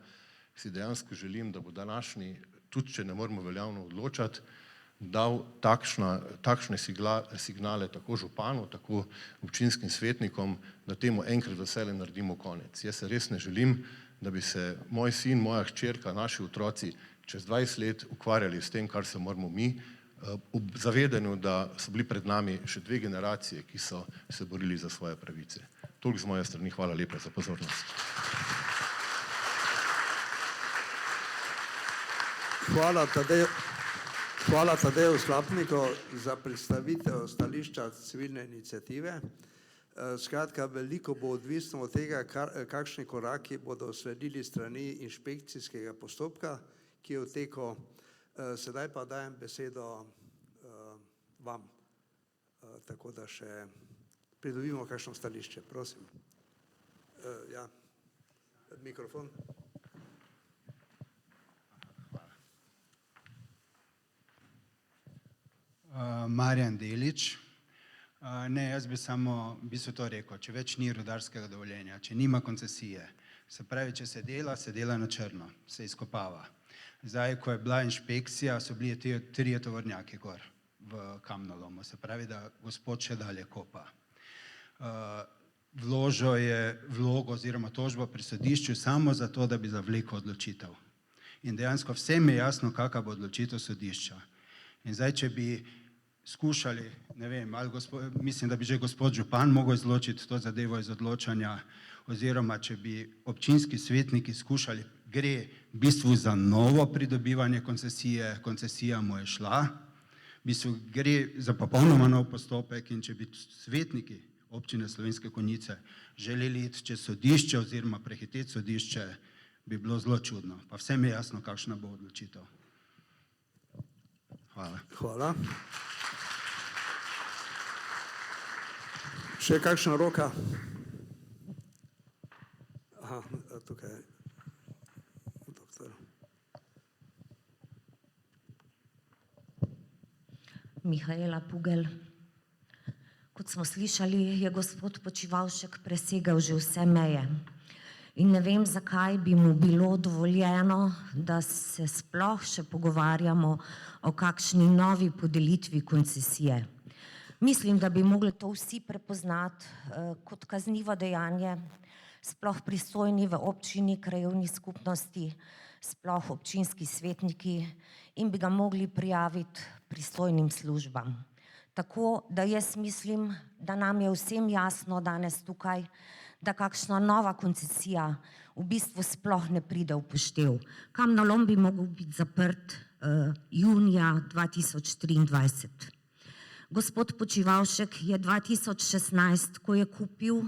si dejansko želim, da bo današnji, tudi če ne moramo veljavno odločati, dal takšne signale tako županu, tako občinskim svetnikom, da temu enkrat vselej naredimo konec. Jaz se res ne želim, da bi se moj sin, moja hčerka, naši otroci čez 20 let ukvarjali s tem, kar se moramo mi, ob zavedanju, da so bili pred nami še 2 generacije, ki so se borili za svoje pravice. Toliko z moje strani, hvala lepa za pozornost. Hvala Tadeju Slapniku za predstavitev stališča civilne iniciative. Skratka, veliko bo odvisno od tega, kakšni koraki bodo sledili strani inšpekcijskega postopka, ki je v teku. Sedaj pa dajem besedo vam, tako da še pridobimo kakšno stališče. Prosim. Ja, mikrofon. Marjan Delič. Ne, jaz bi samo v bistvu to rekel, če več ni rudarskega dovoljenja, če nima koncesije, se pravi, če se dela na črno, se izkopava. Zdaj, ko je bila inšpekcija, so bili 3 tovornjaki gor v kamnolomu, se pravi, da gospod še dalje kopa. vložil je vlogo oziroma tožbo pri sodišču samo zato, da bi zavlekel odločitev. In dejansko vsem je jasno, kakva bo odločitev sodišča. In zdaj, če bi skušali, ne vem, mislim, da bi že gospod župan mogel izločiti to zadevo iz odločanja, oziroma če bi občinski svetniki skušali, gre v bistvu za novo pridobivanje koncesije, koncesija mu je šla, v bistvu gre za popolnoma nov postopek in če bi svetniki občine Slovenske Konjice želeli iti čez sodišče oziroma prehiteti sodišče, bi bilo zelo čudno. Pa vsem je jasno, kakšna bo odločitev. Hvala. Hvala. Še kakšna roka? Aha, tukaj je doktor. Mihaela Pugel. Kot smo slišali, je gospod Počivalšek presegel že vse meje. In ne vem, zakaj bi mu bilo dovoljeno, da se sploh še pogovarjamo o kakšni novi podelitvi koncesije. Mislim, da bi mogli to vsi prepoznati kot kaznivo dejanje, sploh pristojni v občini, krajevni skupnosti, sploh občinski svetniki in bi ga mogli prijaviti pristojnim službam. Tako da jaz mislim, da nam je vsem jasno danes tukaj, da kakšna nova koncesija v bistvu sploh ne pride v poštev. Kamnolom bi mogel biti zaprt junija 2023. Gospod Počivalšek je 2016, ko je kupil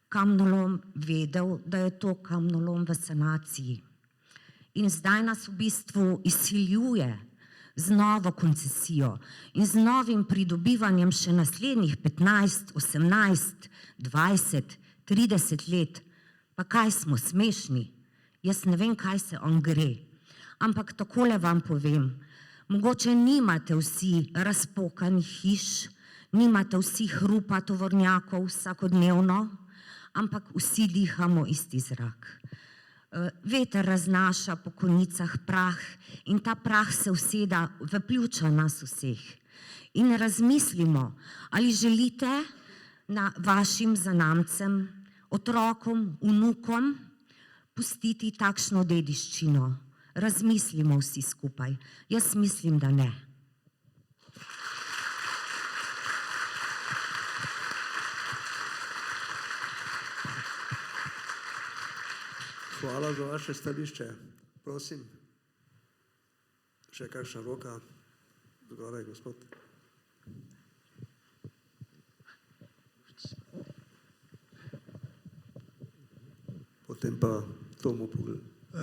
kamnolom, vedel, da je to kamnolom v sanaciji. In zdaj nas v bistvu izsiljuje z novo koncesijo in z novim pridobivanjem še naslednjih 15, 18, 20, 30 let. Pa kaj smo smešni? Jaz ne vem, kaj se on gre. Ampak takole vam povem, mogoče nimate vsi razpokanih hiš, nimate vsi hrupa tovornjakov vsakodnevno, ampak vsi dihamo isti zrak. Veter raznaša po konicah prah in ta prah se useda v pljuča nas vseh. In razmislimo, ali želite vašim zanamcem, otrokom, vnukom pustiti takšno dediščino. Razmislimo vsi skupaj. Jaz mislim, da ne. Hvala za vaše stališče. Prosim. Še kakšna roka? Zgoraj, gospod. Potem pa Tomo Pugl.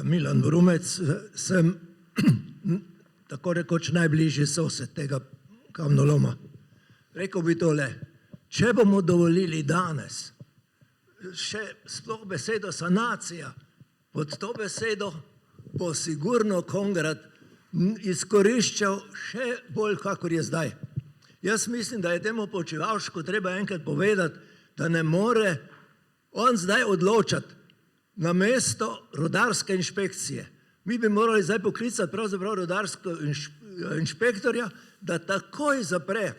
Milan Vrumec, sem tako rekoč najbližji sosed tega kamnoloma. Rekel bi tole, če bomo dovolili danes še sploh besedo sanacija, pod to besedo bo sigurno Kongrad izkoriščal še bolj, kakor je zdaj. Jaz mislim, da je temu Počivalšku treba enkrat povedati, da ne more on zdaj odločati na mesto rudarske inšpekcije. Mi bi morali zdaj poklicati pravzaprav rudarskega inšpektorja, da takoj zapre.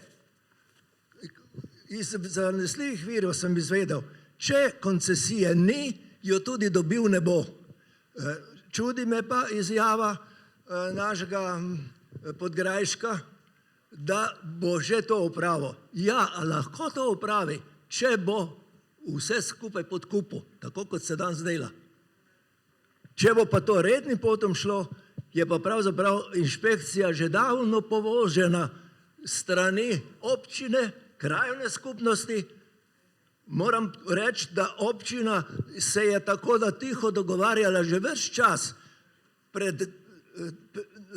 Iz zanesljivih virov sem izvedel, če koncesije ni, jo tudi dobil ne bo. Čudi me pa izjava našega Podgrajška, da bo že to opravil. Ja, a lahko to opravi, če bo vse skupaj pod kupu, tako kot se danes dela. Če bo pa to rednim potom šlo, je pa pravzaprav inšpekcija že davno povožena strani občine, krajevne skupnosti. Moram reči, da občina se je tako da tiho dogovarjala že ves čas. Pred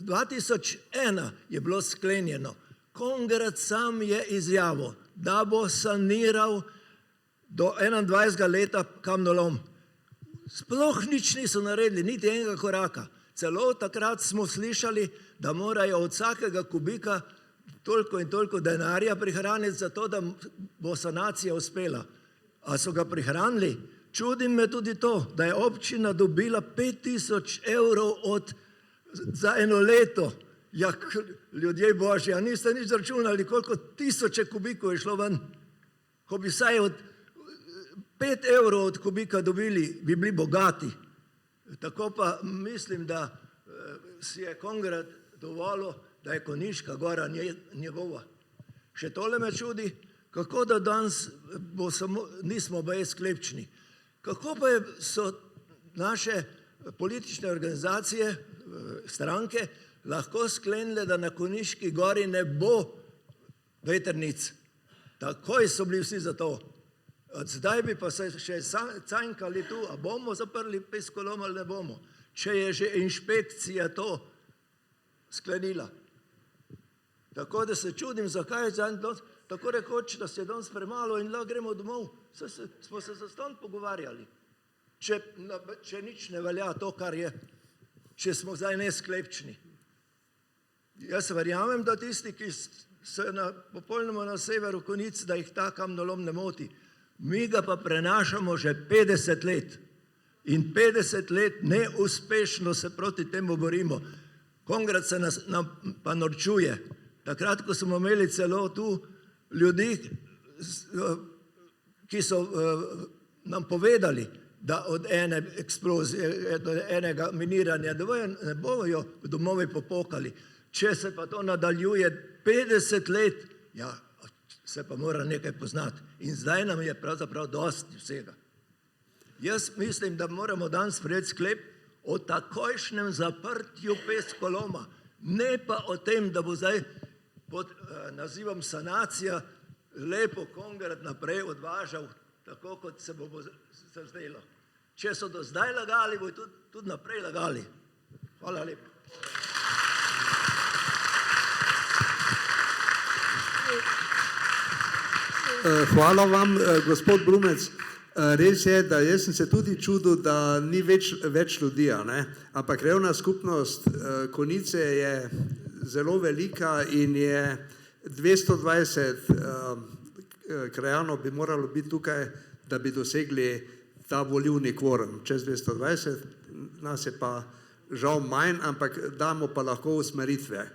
2001 je bilo sklenjeno. Kongrad sam je izjavil, da bo saniral do 21. leta kamnolom. Sploh nič niso naredili, niti enega koraka. Celo takrat smo slišali, da morajo od vsakega kubika toliko in toliko denarja prihraniti za to, da bo sanacija uspela. A so ga prihranili? Čudi me tudi to, da je občina dobila 5000 evrov za eno leto. Ja, ljudje božji, a niste nič računali, koliko tisoče kubikov je šlo ven? Ko bi vsaj od 5 evrov od kubika dobili, bi bili bogati. Tako pa mislim, da si je Kongrad dovolil, da je Konjiška gora njegova. Še tole me čudi, kako da danes nismo baje sklepčni. Kako pa so naše politične organizacije, stranke, lahko sklenile, da na Konjiški gori ne bo vetrnic. Takoj so bili vsi za to. Zdaj bi pa se še cajnkali tu, a bomo zaprli peskolom ali ne bomo, če je že inšpekcija to sklenila. Tako da se čudim, zakaj je tako rekoč, da se je danes premalo in lahko gremo domov. Smo se zastonj pogovarjali. Če nič ne velja to, kar je, če smo zdaj nesklepčni. Jaz verjamem, da tisti, ki so popolnoma na severu Konjic, da jih ta kamnolom ne moti. Mi ga pa prenašamo že 50 let. In 50 let neuspešno se proti temu borimo. Kongrad se nam pa norčuje. Takrat, ko smo imeli celo tu ljudi, ki so nam povedali, da od ene eksplozije, od enega miniranja ne bojo domovi popokali. Če se pa to nadaljuje 50 let, ja, se pa mora nekaj poznati. In zdaj nam je pravzaprav dosti vsega. Jaz mislim, da moramo danes sprejeti sklep o takojšnjem zaprtju peskoloma, ne pa o tem, da bo zdaj pod nazivom sanacija lepo Kongrad naprej odvažal, tako kot se bo zdelo. Če so do zdaj lagali, bo tudi naprej lagali. Hvala lepa. Hvala vam, gospod Brumec. Res je, da jaz sem se tudi čudil, da ni več ljudi, ampak krajevna skupnost Konjice je zelo velika in je 220 krajanov bi moralo biti tukaj, da bi dosegli ta volilni kvorum. Čez 220, nas je pa žal manj, ampak damo pa lahko usmeritve.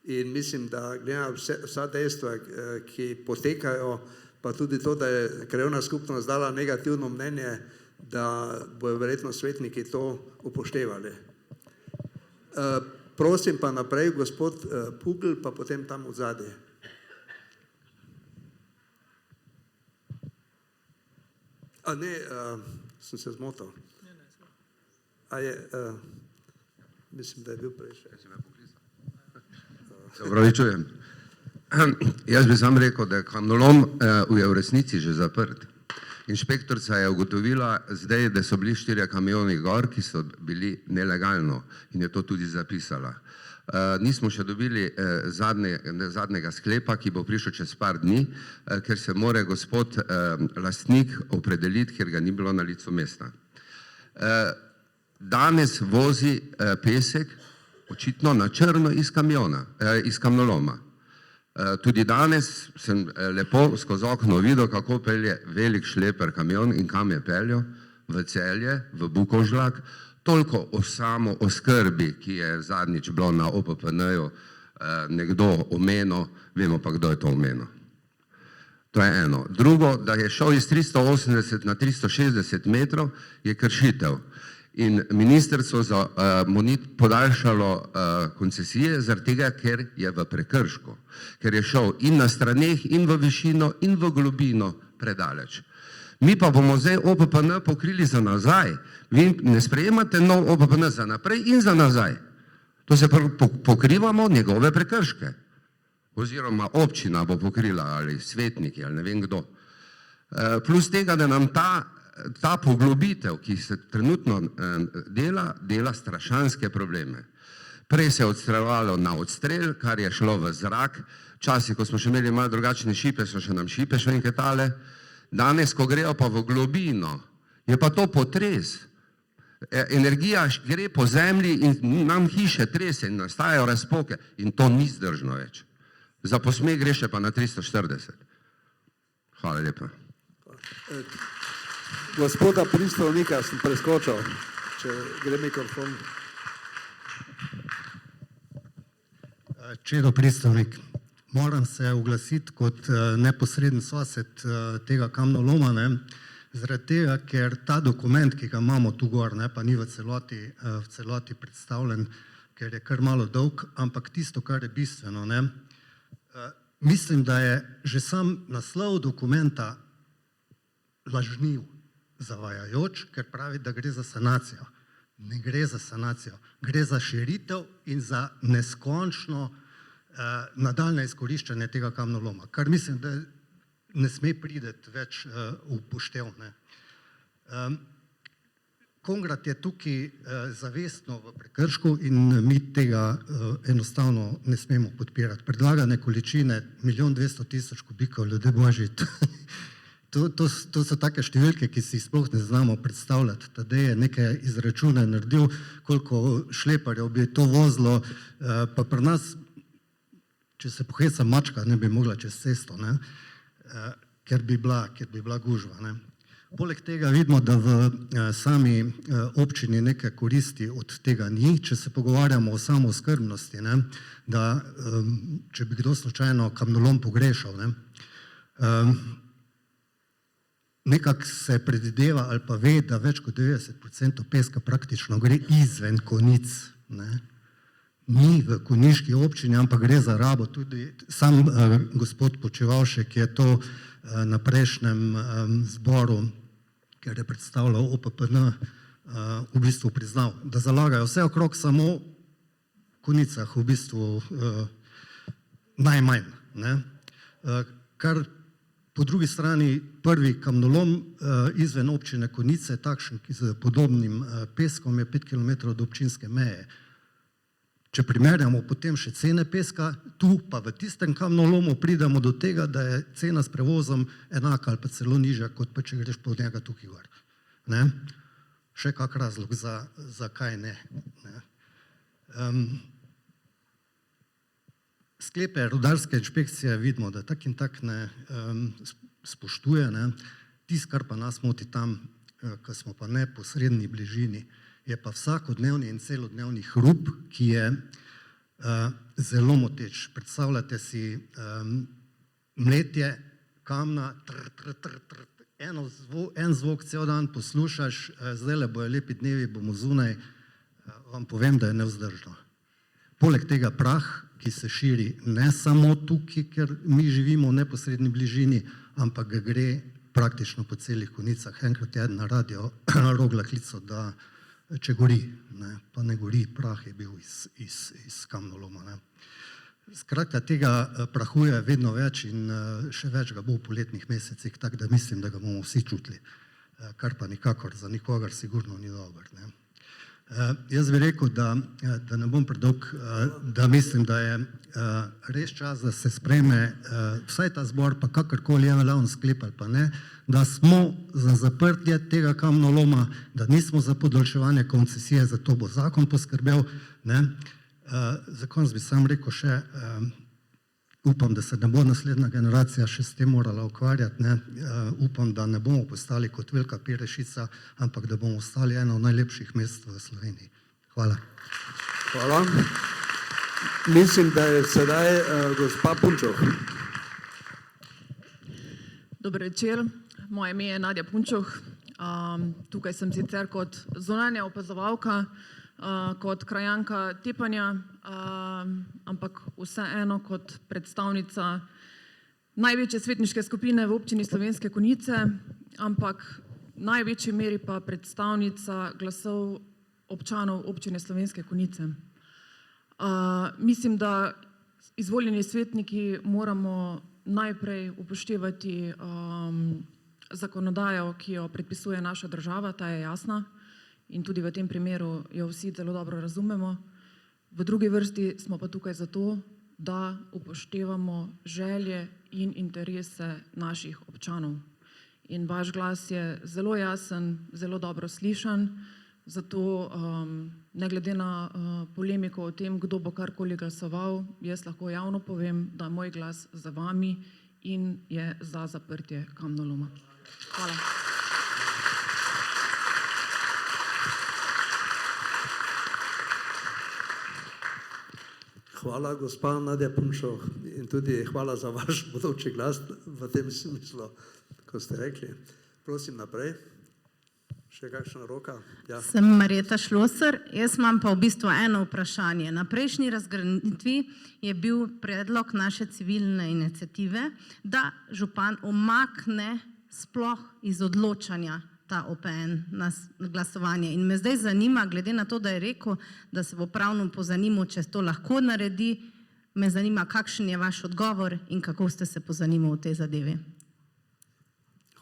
In mislim, da glede vsa dejstva, ki potekajo, pa tudi to, da je krajevna skupnost dala negativno mnenje, da bojo verjetno svetniki to upoštevali. Prosim pa naprej, gospod Pugl, pa potem tam v zadnje. A ne, sem se zmotil. Mislim, da je bil prej še. Se opravičujem. Jaz bi sam rekel, da je kamnolom v resnici že zaprt. Inšpektorica je ugotovila zdaj, da so bili 4 kamioni gor, ki so bili nelegalno in je to tudi zapisala. Nismo še dobili zadnjega sklepa, ki bo prišel čez par dni, ker se mora gospod lastnik opredeliti, ker ga ni bilo na licu mesta. Danes vozi pesek očitno na črno iz kamnoloma. Tudi danes sem lepo skozi okno videl, kako pelje velik šleper kamion in kam je peljal, v Celje, v Bukovžlak. Toliko o samo oskrbi, ki je zadnjič bilo na OPPN-ju nekdo omenil, vemo pa, kdo je to omenil. To je eno. Drugo, da je šel iz 380 na 360 metrov, je kršitev. In ministrstvo mu ni podaljšalo koncesije zaradi tega, ker je v prekršku. Ker je šel in na straneh, in v višino, in v globino predaleč. Mi pa bomo zdaj OPPN pokrili za nazaj. Vi ne sprejemate nov OPPN za naprej in za nazaj. To se pokrivamo njegove prekrške. Oziroma občina bo pokrila ali svetniki ali ne vem kdo. Plus tega, da nam ta poglobitev, ki se trenutno dela strašanske probleme. Prej se je odstreljevalo na odstrel, kar je šlo v zrak. Včasih, ko smo še imeli malo drugačne šipe, so še nam šipe še enkratale. Danes, ko grejo pa v globino, je pa to potres. Energija gre po zemlji in nam hiše trese in nastajajo razpoke in to ni zdržno več. Za posmeh gre še pa na 340. Hvala lepa. Gospoda Pristovnika sem preskočil, če gre mikrofon. Čedo Pristovnik, moram se oglasiti kot neposreden sosed tega kamnoloma. Zaradi tega, ker ta dokument, ki ga imamo tu gor, ne, pa ni v celoti predstavljen, ker je kar malo dolg, ampak tisto, kar je bistveno, ne, mislim, da je že sam naslov dokumenta lažniv, zavajajoč, ker pravi, da gre za sanacijo. Ne gre za sanacijo, gre za širitev in za neskončno nadaljne izkoriščanje tega kamnoloma, kar mislim, da ne sme prideti več v upoštev. Kongrad je tukaj zavestno v prekršku in mi tega enostavno ne smemo podpirati. Predlagane količine 1 200 000 kubikov, ljudje božji, to so take številke, ki si jih sploh ne znamo predstavljati. Tadej je neke izračune naredil, koliko šleparjev bi to vozilo, pa pri nas, če se poheca mačka, ne bi mogla čez cesto, ne, ker bi bila gužva. Ne. Poleg tega vidimo, da v sami občini neke koristi od tega ni, če se pogovarjamo o samooskrbnosti, ne, da če bi kdo slučajno kamnolom pogrešal, ne, nekako se predvideva ali pa ve, da več kot 90% peska praktično gre izven Konjic. Ni v konjiški občini, ampak gre za rabo. Tudi sam gospod Počivalšek je to na prejšnjem zboru, ker je predstavljal OPPN, v bistvu priznal, da zalagajo vse okrog, samo v Konjicah v bistvu najmanj. Kar po drugi strani prvi kamnolom izven občine Konjice, takšen z podobnim peskom, je 5 km od občinske meje. Če primerjamo potem še cene peska, tu pa v tistem kamnolomu pridemo do tega, da je cena s prevozom enaka ali pa celo nižja, kot pa če greš pod njega tukaj gor. Še kak razlog, zakaj ne. Sklepe rudarske inšpekcije vidimo, da tak in tak ne spoštuje. Tisto, kar pa nas moti tam, ko smo pa neposredni bližini, je pa vsakodnevni in celodnevni hrup, ki je zelo moteč. Predstavljate si mletje kamna, en zvok cel dan poslušaš, zdajle bojo lepi dnevi, bomo zunaj, vam povem, da je nevzdržno. Poleg tega prah, ki se širi ne samo tukaj, ker mi živimo v neposredni bližini, ampak ga gre praktično po celih Konjicah. Enkrat je na radio Rogla klical, da če gori, pa ne gori, prah je bil iz kamnoloma. Skratka, tega prahu je vedno več in še več ga bo v poletnih mesecih, tako da mislim, da ga bomo vsi čutili, kar pa nikakor za nikogar sigurno ni dobro. Jaz bi rekel, da ne bom predolg, da mislim, da je res čas, da se sprejme vsaj ta zbor, pa kakorkoli je veljavno sklep ali pa ne, da smo za zaprtje tega kamnoloma, da nismo za podaljševanje koncesije, za to bo zakon poskrbel. Za konec bi sam rekel še, upam, da se ne bo naslednja generacija še s tem morala ukvarjati. Upam, da ne bomo postali kot Velika Perešica, ampak da bomo ostali eno od najlepših mest v Sloveniji. Hvala. Hvala. Mislim, da je sedaj gospa Punčov. Dober večer, moje ime je Nadja Punčov. Tukaj sem sicer kot zunanja opazovalka, kot krajanka Tepanja, ampak vseeno kot predstavnica največje svetniške skupine v občini Slovenske Konjice, ampak v največji meri pa predstavnica glasov občanov občine Slovenske Konjice. Mislim, da izvoljeni svetniki moramo najprej upoštevati zakonodajo, ki jo predpisuje naša država, ta je jasna. In tudi v tem primeru jo vsi zelo dobro razumemo. V drugi vrsti smo pa tukaj zato, da upoštevamo želje in interese naših občanov. In vaš glas je zelo jasen, zelo dobro slišan, zato ne glede na polemiko o tem, kdo bo karkoli glasoval, jaz lahko javno povem, da moj glas za vami in je za zaprtje kamnoloma. Hvala. Hvala, gospa Nadja Punčov, in tudi hvala za vaš bodoči glas v tem smislu, ko ste rekli. Prosim naprej. Še kakšna roka? Ja. Sem Marjeta Šloser, jaz imam pa v bistvu eno vprašanje. Na prejšnji razgrnitvi je bil predlog naše civilne iniciative, da župan umakne sploh iz odločanja ta OPN na glasovanje. In me zdaj zanima, glede na to, da je rekel, da se bo pravno pozanimal, če to lahko naredi, me zanima, kakšen je vaš odgovor in kako ste se pozanimali v tej zadevi.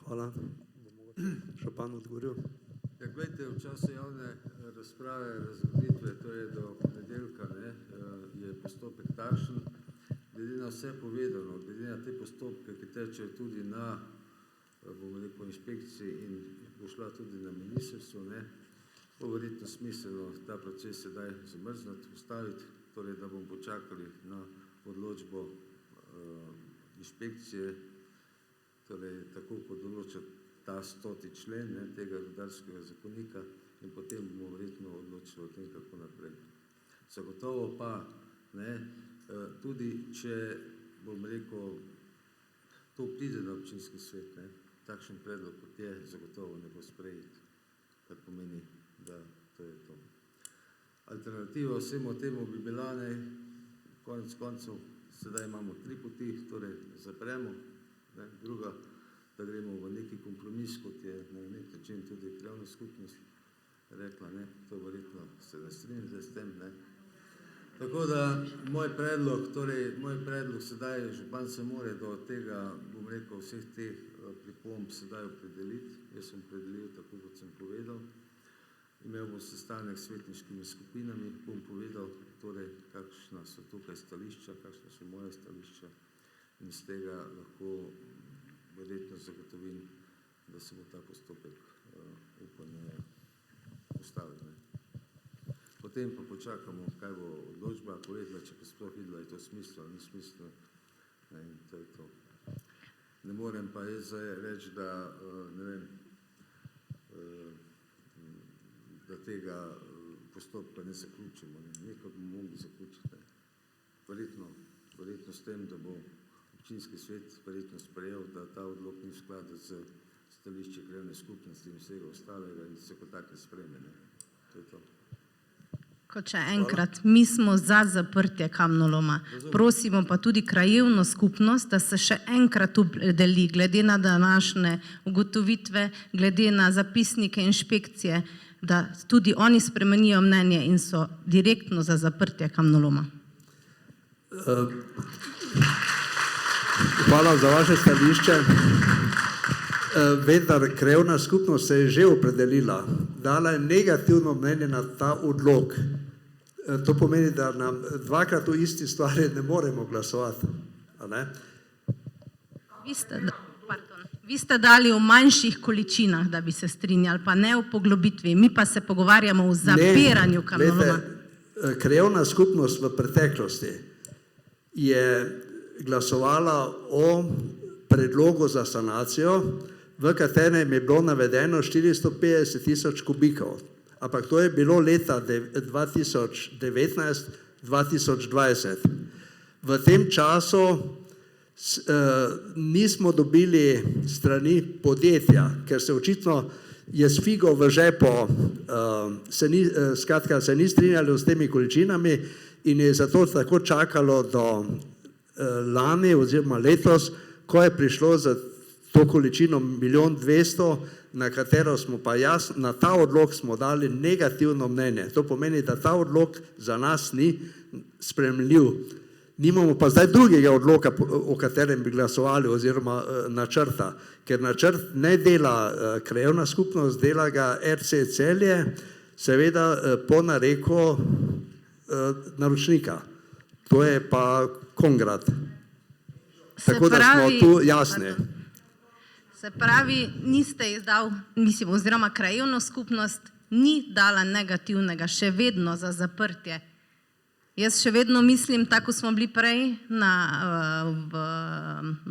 Hvala. Župan odgovoril. Ja, gledajte, v času javne razprave, razgrnitve, to je do ponedeljka, je postopek takšen, glede na vse povedano, glede na te postopke, ki tečejo tudi na, bomo rekel, inšpekciji in bo šla tudi na ministrstvo, bo verjetno smiselno ta proces sedaj zamrzniti, ustaviti, torej da bomo počakali na odločbo inšpekcije, torej tako kot določa ta 100. člen tega rudarskega zakonika in potem bomo verjetno odločili o tem, kako naprej. Zagotovo pa, tudi če, bom rekel, to pride na občinski svet, takšen predlog, kot je, zagotovo ne bo sprejet, kar pomeni, da to je to. Alternativa vsemu temu bi bila, konec koncev, sedaj imamo 3 poti, torej zapremo, druga, da gremo v neki kompromis, kot je na nek način tudi krajevna skupnost rekla, to verjetno se ne strinjate s tem, Tako da moj predlog sedaj, župan se more do tega, bom rekel, vseh teh pripomb sedaj opredeliti. Jaz sem opredelil, tako kot sem povedal. Imel bom sestanek s svetniškimi skupinami, bom povedal, torej, kakšna so tukaj stališča, kakšna so moje stališča in z tega lahko verjetno zagotovim, da se bo ta postopek upanje ustavil. Potem pa počakamo, kaj bo odločba povedala, če pa sploh videla, je to smislo, ni smislo. In to je to. Ne morem pa jaz reči, da, ne vem, da tega postopka ne zaključimo. Nekaj bomo mogli zaključiti. Verjetno s tem, da bo občinski svet verjetno sprejel, da ta odlok ni v skladu z stališči krajevne skupnosti in vsega ostalega in se kot take sprejme. To je to. Kot še enkrat, mi smo za zaprtje kamnoloma. Prosimo pa tudi krajevno skupnost, da se še enkrat opredeli, glede na današnje ugotovitve, glede na zapisnike inšpekcije, da tudi oni spremenijo mnenje in so direktno za zaprtje kamnoloma. Hvala za vaše stališče. Vendar krajevna skupnost se je že opredelila, dala je negativno mnenje na ta odlok. To pomeni, da nam dvakrat v isti stvari ne moremo glasovati. Vi ste dali v manjših količinah, da bi se strinjali, pa ne v poglobitvi. Mi pa se pogovarjamo o zapiranju kamnoloma. Krajevna skupnost v preteklosti je glasovala o predlogu za sanacijo, v katerem je bilo navedeno 450 tisoč kubikov. Ampak to je bilo leta 2019-2020. V tem času nismo dobili strani podjetja, ker se očitno je s figo v žepu, skratka se ni strinjalo s temi količinami in je zato tako čakalo do lani oziroma letos, ko je prišlo za to količino 1 200 000, na katero smo pa na ta odlok smo dali negativno mnenje. To pomeni, da ta odlok za nas ni sprejemljiv. Nimamo pa zdaj drugega odloka, o katerem bi glasovali oziroma načrta, ker načrt ne dela krajevna skupnost, dela ga RC Celje, seveda po nareku naročnika. To je pa Kongrad. Tako da smo tu jasni. Se pravi, niste izdal, mislim, oziroma krajevna skupnost ni dala negativnega še vedno za zaprtje. Jaz še vedno mislim, tako smo bili prej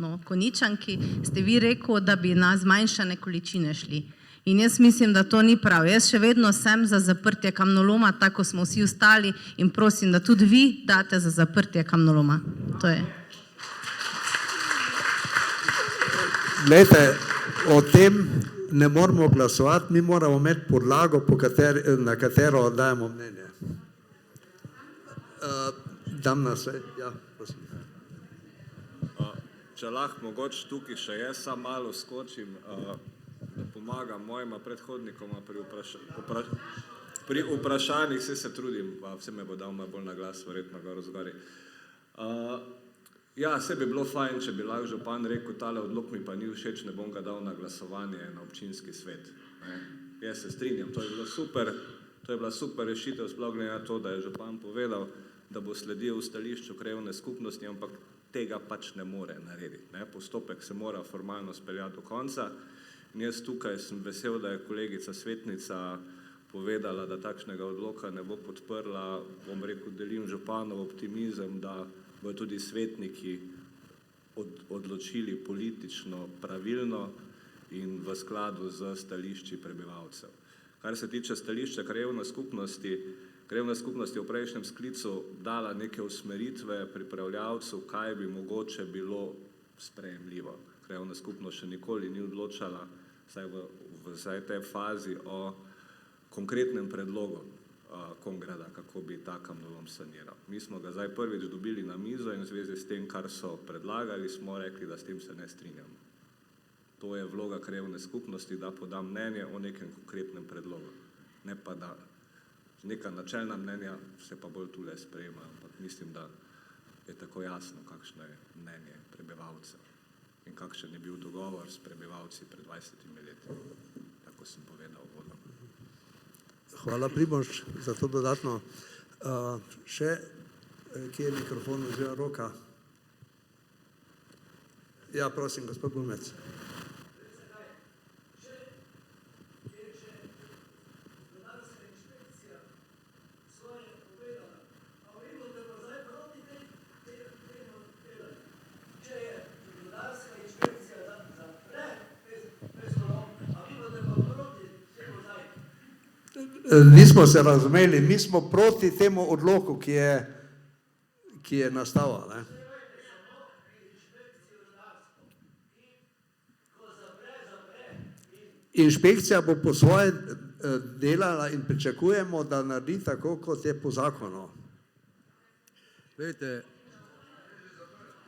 v Konjičanki, ste vi rekel, da bi na zmanjšane količine šli. In jaz mislim, da to ni prav. Jaz še vedno sem za zaprtje kamnoloma, tako smo vsi ostali in prosim, da tudi vi date za zaprtje kamnoloma. To je. Glejte, ne moramo glasovati, mi moramo imeti podlago, na katero dajemo mnenje. Dam na svet, ja, prosim. Če lahko mogoče tukaj še jaz sam malo skočim, da pomagam mojima predhodnikoma pri vprašanjih, se trudim, pa vse me bo dal malo bolj na glas, verjetno ga razgori. Ja, vse bi bilo fajn, če bi lahko župan rekel, tale odlok mi pa ni všeč, ne bom ga dal na glasovanje na občinski svet. Jaz se strinjam, to je bilo super, to je bila super rešitev, sploh glede na to, da je župan povedal, da bo sledil v stališču krajevne skupnosti, ampak tega pač ne more narediti. Postopek se mora formalno speljati do konca. In jaz tukaj sem vesel, da je kolegica svetnica povedala, da takšnega odloka ne bo podprla. Bom rekel, delim županov optimizem, da bodo tudi svetniki odločili politično pravilno in v skladu z stališči prebivalcev. Kar se tiče stališča krajevne skupnosti, krajevna skupnost je v prejšnjem sklicu dala neke usmeritve pripravljavcev, kaj bi mogoče bilo sprejemljivo. Krajevna skupnost še nikoli ni odločala, vsaj v tej fazi, o konkretnem predlogu Kongrada, kako bi ta kamnolom saniral. Mi smo ga zdaj prvič dobili na mizo in v zvezi s tem, kar so predlagali, smo rekli, da s tem se ne strinjamo. To je vloga krajevne skupnosti, da poda mnenje o nekem konkretnem predlogu. Ne pa da neka načelna mnenja se pa bolj tule sprejemajo, ampak mislim, da je tako jasno, kakšno je mnenje prebivalcev in kakšen je bil dogovor s prebivalci pred 20 leti. Tako sem povedal uvodno. Hvala, Primož, za to dodatno. Še, kje je mikrofon oziroma roka? Ja, prosim, gospod Blumec. Nismo se razumeli, mi smo proti temu odloku, ki je nastal. Inšpekcija bo po svoje delala in pričakujemo, da naredi tako, kot je po zakonu. Veste,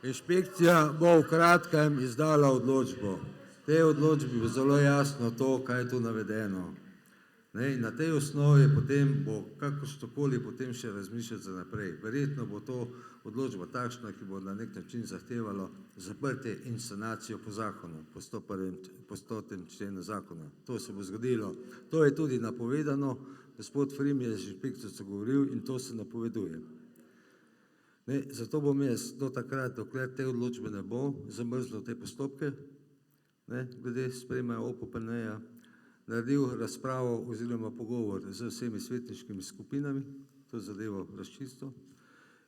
inšpekcija bo v kratkem izdala odločbo. Te odločbi bo zelo jasno to, kaj je tu navedeno. In na tej osnovi potem bo kakršnokoli potem še razmišljati za naprej. Verjetno bo to odločba takšna, ki bo na nek način zahtevalo zaprtje in sanacijo po zakonu, po 100. členu zakona. To se bo zgodilo. To je tudi napovedano, gospod Frim je že inšpektorico govoril in to se napoveduje. Zato bom jaz do takrat, dokler te odločbe ne bo, zamrznil te postopke, glede sprejema OPPN-ja, naredil razpravo oziroma pogovor z vsemi svetniškimi skupinami, to zadevo razčistil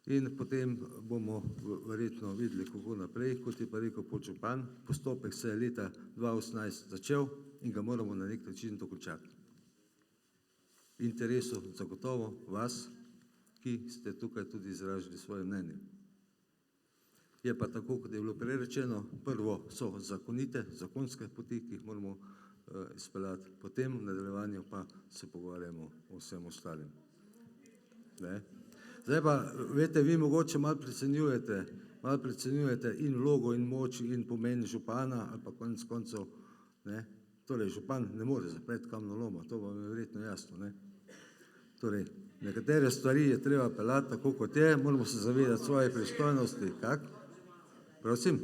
in potem bomo verjetno videli, kako naprej, kot je pa rekel podžupan, postopek se je leta 2018 začel in ga moramo na nek način dokončati. V interesu zagotovo vas, ki ste tukaj tudi izražili svoje mnenje. Je pa tako, kot je bilo prej rečeno, prvo so zakonske poti, ki jih moramo izpeljati, potem v nadaljevanju pa se pogovarjamo o vsem ostalim. Zdaj pa, veste, vi mogoče malo precenjujete in vlogo in moč in pomen župana ali pa konec koncev, torej župan ne more zapreti kamnoloma, to vam je verjetno jasno. Torej, nekatere stvari je treba peljati tako, kot je, moramo se zavedati svoje pristojnosti. Kak? Prosim?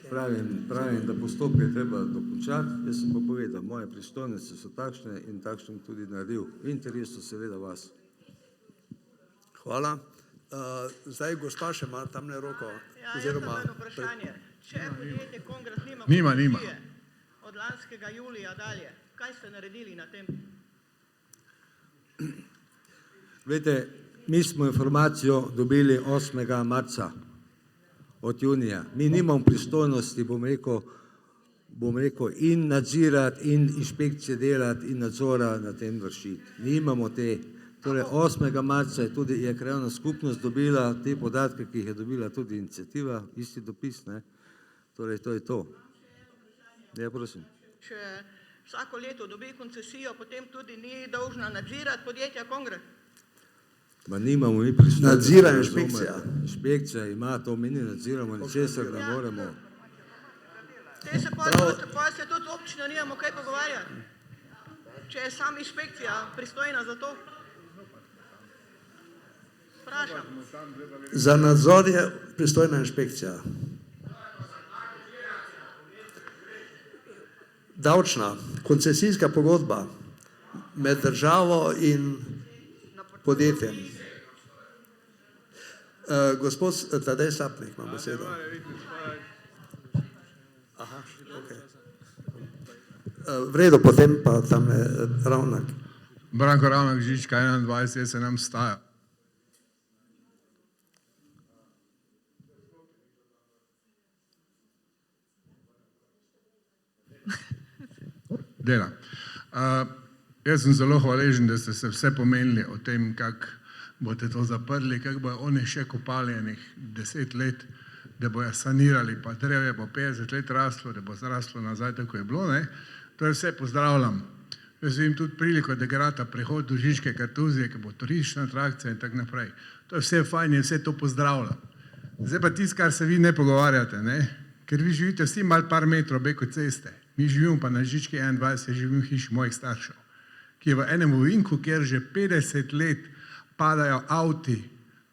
Pravim, da postopke je treba dokončati, jaz sem pa povedal, moje pristojnosti so takšne in takšnem tudi naredil. V interesu seveda vas. Hvala. Zdaj gospa še ima tamle roko. Ja, jaz imam eno vprašanje. Če podjetje Kongrat nima koncesije od lanskega julija dalje, kaj ste naredili na tem? Veste, mi smo informacijo dobili 8. marca. Od junija. Mi nimamo pristojnosti, bom rekel, in nadzirati, in inšpekcije delati, in nadzora na tem vršiti. Nimamo te. Torej, 8. marca je krajevna skupnost dobila te podatke, ki jih je dobila tudi iniciativa, isti dopis, Torej, to je to. Ja, prosim. Če vsako leto dobi koncesijo, potem tudi ni dolžna nadzirati podjetja Kongres. Ma nimamo mi pristojnosti. Nadzira inšpekcija. Inšpekcija ima, to mi ne nadziramo, ničesar ne moremo. Te se pa se tudi občina nimamo kaj pogovarjati. Če je sam inšpekcija pristojna za to. Vprašam. Za nadzor je pristojna inšpekcija. Davčna, koncesijska pogodba med državo in podjetjem. Gospod Tadej Sapnik ima besedo. Aha, okay. V redu, potem pa tam je Ravnak. Branko Ravnak, Žička 21, se nam staja. Dela. Jaz sem zelo hvaležen, da ste se vse pomenili o tem, kako boste to zaprli, kako bojo oni še kopali enih 10 let, da bojo sanirali, pa drevje bo 50 let raslo, da bo zraslo nazaj, tako je bilo. To je vse, pozdravljam. Jaz vidim tudi priliko, da grata prehod do Žičke kartuzije, ki bo turistična atrakcija in tako naprej. To je vse fajn in vse to pozdravljam. Zdaj pa tisto, kar se vi ne pogovarjate, ker vi živite vsi malo par metrov beko ceste. Mi živimo pa na Žički 21, živim v hiši mojih staršev, ki je v enem ovinku, kjer že 50 let padajo avti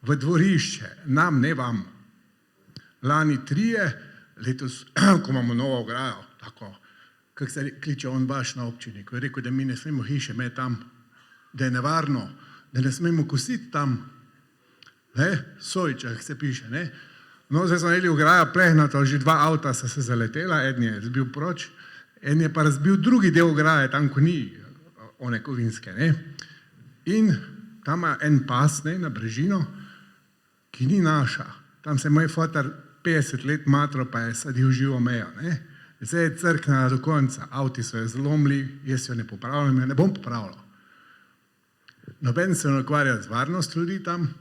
v dvorišče, nam, ne vam. Lani 3, letos, ko imamo novo ograjo, tako, kako se kliče on baš na občini, ko je rekel, da mi ne smemo hiše imeti tam, da je nevarno, da ne smemo kositi tam, Sojčah se piše, No, zdaj smo imeli ograjo plehnato, že 2 avta so se zaletela, eden je razbil proč, en je pa razbil drugi del ograje, tam, ko ni one kovinske, In tam ima en pas, na brežino, ki ni naša. Tam se moj fotar 50 let matro, pa je sadil živo mejo, Zdaj je crknila do konca, avti so jo zlomili, jaz jo ne popravljam, jo ne bom popravljal. Noben se ne ukvarja z varnost ljudi tam,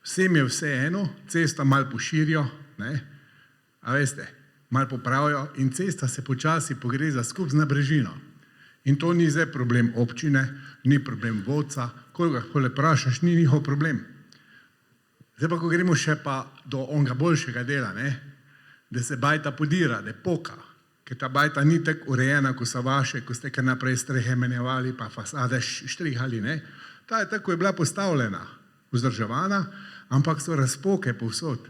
vsem je vse eno, cesto malo poširijo, a veste, malo popravijo in cesta se počasi pogreza skup z nabrežino. In to ni zdaj problem občine, ni problem vodca, koga kole prašaš, ni njihov problem. Zdaj pa, ko gremo še pa do onega boljšega dela, da se bajta podira, da poka, ker ta bajta ni tako urejena, ko so vaše, ko ste kar naprej strehe menjevali, pa fasade štrihali, Ta je tako, je bila postavljena, vzdrževana, ampak so razpoke povsod.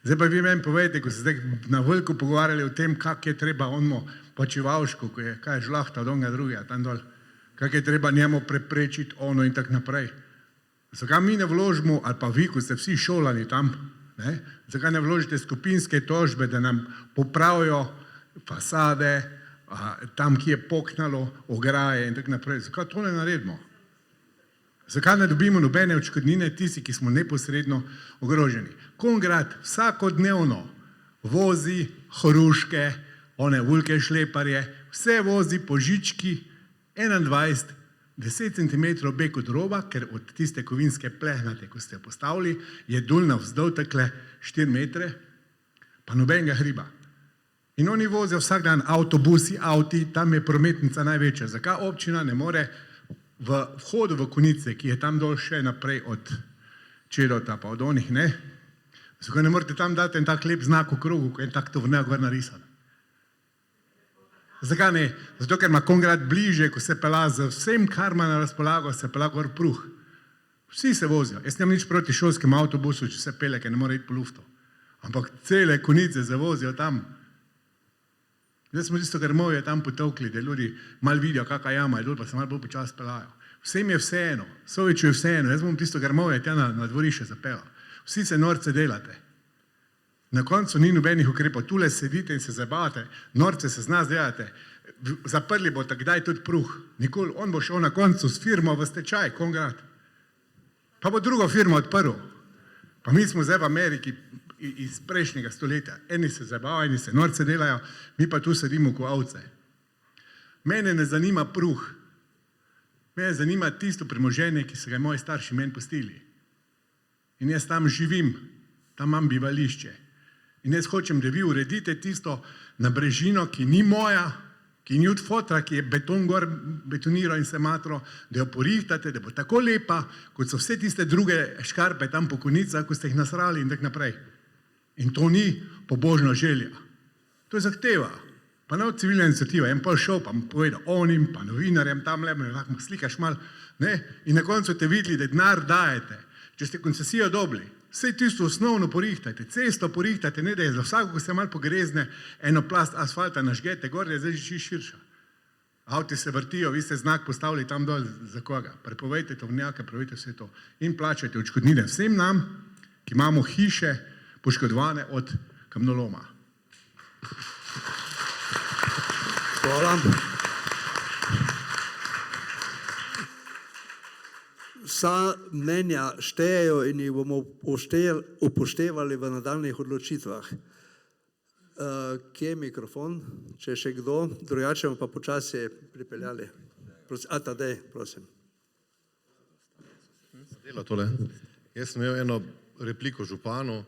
Zdaj pa vi meni povejte, ko ste zdaj na veliko pogovarjali o tem, kak je treba onmo Počivalšku, ko je, kaj je žlahta od onega drugega, tam dol, kak je treba njemu preprečiti ono in tak naprej. Zakaj mi ne vložimo, ali pa vi, ko ste vsi šolani tam, zakaj ne vložite skupinske tožbe, da nam popravijo fasade, tam, ki je poknalo, ograje in tak naprej. Zakaj to ne naredimo? Zakaj ne dobimo nobene odškodnine tisti, ki smo neposredno ogroženi? Kongrad vsakodnevno vozi hruške, one vulke šleparje, vse vozi po Žički 21, 10 cm bek od roba, ker od tiste kovinske plehnate, ko ste jo postavili, je dol navzdol takle 4 metre, pa nobenega hriba. In oni vozijo vsak dan avtobusi, avti, tam je prometnica največja. Zakaj občina ne more v vhodu v Konice, ki je tam dol še naprej od Čedota, pa od onih, zakaj ne morete tam dati en tak lep znak v krogu, ko je tak tovrnjak gor narisan? Zakaj ne? Zato, ker ima Kongrad bliže, ko se pela z vsem, kar ima na razpolago, se pela gor pruh. Vsi se vozijo. Jaz nemam nič proti šolskem avtobusu, če se pele, ker ne more iti po luftu. Ampak cele Konice se vozijo tam. Zdaj smo tisto grmovje tam potovkli, da ljudi malo vidijo, kakva jama je dol, pa se malo bolj počas pelajo. Vsem je vseeno, Soviču je vseeno, jaz bom tisto grmovje tja na dvorišče zapela. Vsi se norce delate. Na koncu ni nobenih ukrepov, tule sedite in se zabavate, norce se z nas delate, zaprli bo takdaj tudi pruh. Nikoli, on bo šel na koncu s firmo v stečaj, Kongrad. Pa bo drugo firmo odprl. Pa mi smo zdaj v Ameriki iz prejšnjega stoletja. Eni se zabavajo, eni se norce delajo, mi pa tu sedimo ko ovce. Mene ne zanima pruh. Mene zanima tisto premoženje, ki so ga moji starši meni pustili. In jaz tam živim, tam imam bivališče. In jaz hočem, da vi uredite tisto nabrežino, ki ni moja, ki ni od fotra, ki je beton gor betoniral in se matro, da jo porihtate, da bo tako lepa, kot so vse tiste druge škarpe tam po konicah, ko ste jih nasrali in tako naprej. In to ni pobožna želja. To je zahteva. Pa ne od civilne iniciative, en pa šel, pa mu povedal onim, pa novinarjem tam le, lahko slikaš mal, ne? In na koncu te videli, da denar dajete. Če ste koncesijo dobili, vse tisto osnovno porihtajte, cesto porihtajte, ne da je za vsako, ko se malo pogrezne, eno plast asfalta nažgete, gor je zdaj že širša. Avti se vrtijo, vi ste znak postavili tam dol za koga. Prepovejte tovornjake, prepovejte vse to. In plačajte odškodnine vsem nam, ki imamo hiše poškodovane od kamnoloma. Hvala. Vsa mnenja štejejo in jih bomo upoštevali v nadaljnih odločitvah. Kje je mikrofon? Če še kdo, drugače bomo pa počasi pripeljali. Tadej, prosim. Jaz sem imel eno repliko županu.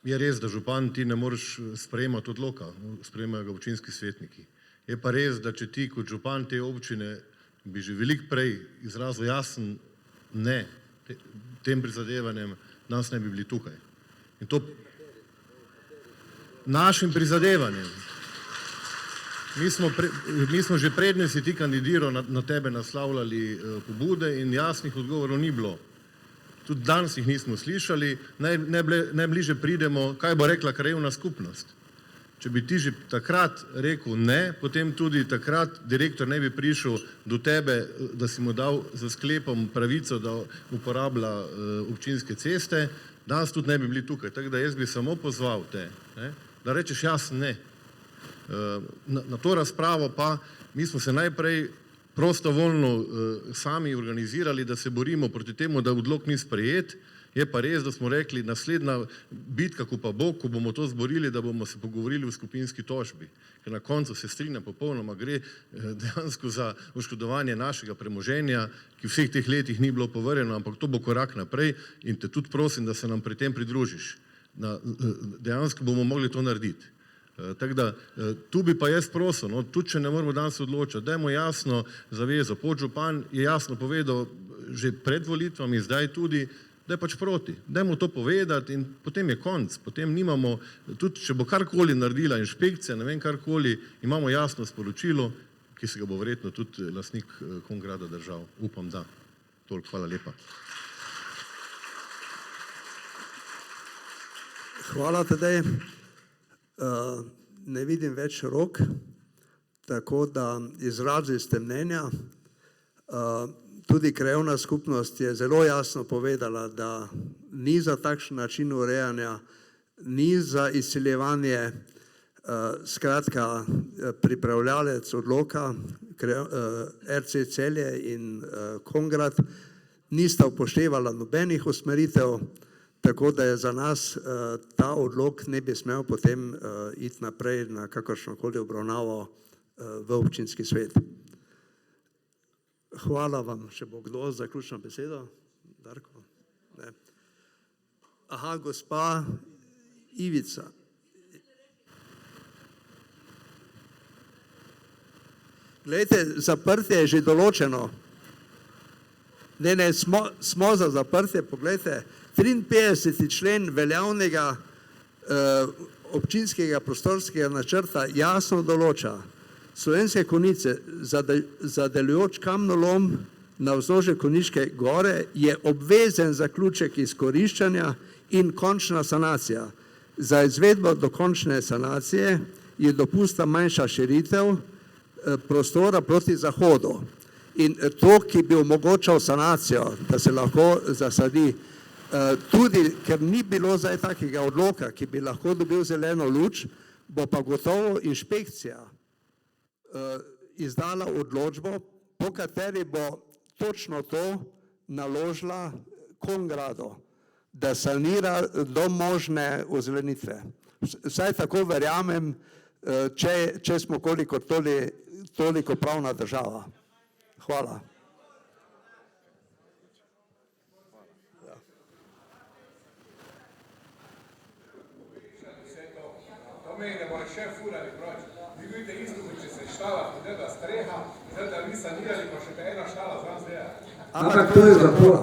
Je res, da župan ti ne moreš sprejemati odloka, sprejemajo ga občinski svetniki. Je pa res, da če ti kot župan te občine bi že veliko prej izrazil jasen ne tem prizadevanjem, danes ne bi bili tukaj. In to našim prizadevanjem. Mi smo že predne si ti kandidiral na tebe naslavljali pobude in jasnih odgovorov ni bilo. Tudi danes jih nismo slišali, najbliže pridemo, kaj bo rekla krajevna skupnost. Če bi ti že takrat rekel ne, potem tudi takrat direktor ne bi prišel do tebe, da si mu dal za sklepom pravico, da uporablja občinske ceste, danes tudi ne bi bili tukaj. Tako da jaz bi samo pozval te, da rečeš jasen ne. Na to razpravo pa mi smo se najprej prostovoljno sami organizirali, da se borimo proti temu, da odlok ni sprejet. Je pa res, da smo rekli, naslednja bitka, ko pa bo, ko bomo to zborili, da bomo se pogovorili v skupinski tožbi. Ker na koncu se strinja popolnoma, gre dejansko za oškodovanje našega premoženja, ki v vseh teh letih ni bilo povrjeno, ampak to bo korak naprej in te tudi prosim, da se nam pri tem pridružiš. Dejansko bomo mogli to narediti. Tako da, tu bi pa jaz prosil, tudi če ne moramo danes odločati, dajmo jasno zavezo. Podžupan je jasno povedal že pred volitvami, zdaj tudi, da je pač proti. Dajmo to povedati in potem je konc. Potem nimamo, tudi če bo karkoli naredila inšpekcija, ne vem karkoli, imamo jasno sporočilo, ki se ga bo verjetno tudi lastnik Kongrada držal. Upam, da. Toliko, hvala lepa. Hvala Tadej. Ne vidim več rok, tako da izrazili ste mnenja. Tudi krajevna skupnost je zelo jasno povedala, da ni za takšen način urejanja, ni za izsiljevanje, skratka pripravljalec odloka RC Celje in Kongrad nista upoštevala nobenih usmeritev, tako da je za nas ta odlok ne bi smel potem iti naprej na kakršnokoli obravnavo v občinski svet. Hvala vam, če bo kdo zaključno besedo. Darko? Ne. Aha, gospa Ivica. Glejte, zaprtje je že določeno. Ne, smo za zaprtje, poglejte, 53. člen veljavnega občinskega prostorskega načrta jasno določa, Slovenske Konjice za delujoč kamnolom na vznožju Konjiške gore je obvezen zaključek izkoriščanja in končna sanacija. Za izvedbo dokončne sanacije je dopustna manjša širitev prostora proti zahodu. In to, ki bi omogočal sanacijo, da se lahko zasadi, tudi ker ni bilo zdaj takega odloka, ki bi lahko dobil zeleno luč, bo pa gotovo inšpekcija izdala odločbo, po kateri bo točno to naložila Kongradu, da sanira do možne ozelenitve. Vsaj tako verjamem, če smo koliko toliko pravna država. Hvala. pa meni ne bojo še furali proč. Vi vidite isto, če se štala podela streha, zdaj da vi sanirali, pa še te ena štala zvan zdeja. Ampak to je zapora.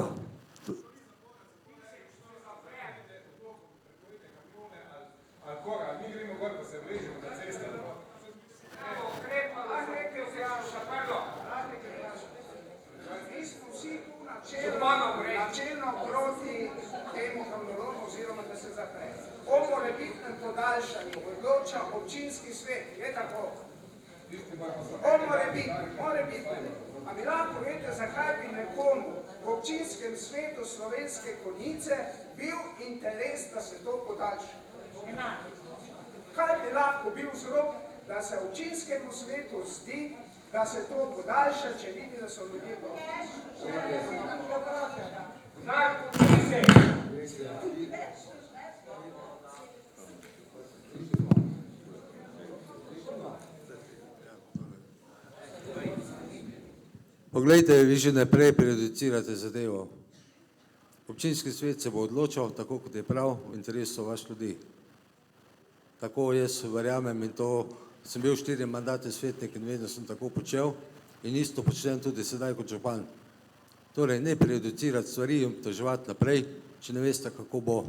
Ali koga, mi gremo gor, pa se vležimo na ceste. Mi smo vsi tu načelno proti temu kamnolomu oziroma da se zapre. O morebitnem podaljšanju odloča občinski svet, je tako? O morebitnem. A mi lahko povete, zakaj bi nekomu v občinskem svetu Slovenske Konjice bil interes, da se to podaljša? Kaj bi lahko bil vzrok, da se občinskemu svetu zdi, da se to podaljša, če vidi, da so ljudje proti? Poglejte, vi že naprej prejudicirate zadevo. Občinski svet se bo odločal, tako kot je prav, v interesu vaš ljudi. Tako jaz verjamem in to sem bil 4 mandate svetnik in vedno sem tako počel in isto počnem tudi sedaj kot župan. Torej, ne prejudicirati stvari in obtoževati naprej, če ne veste, kako bo.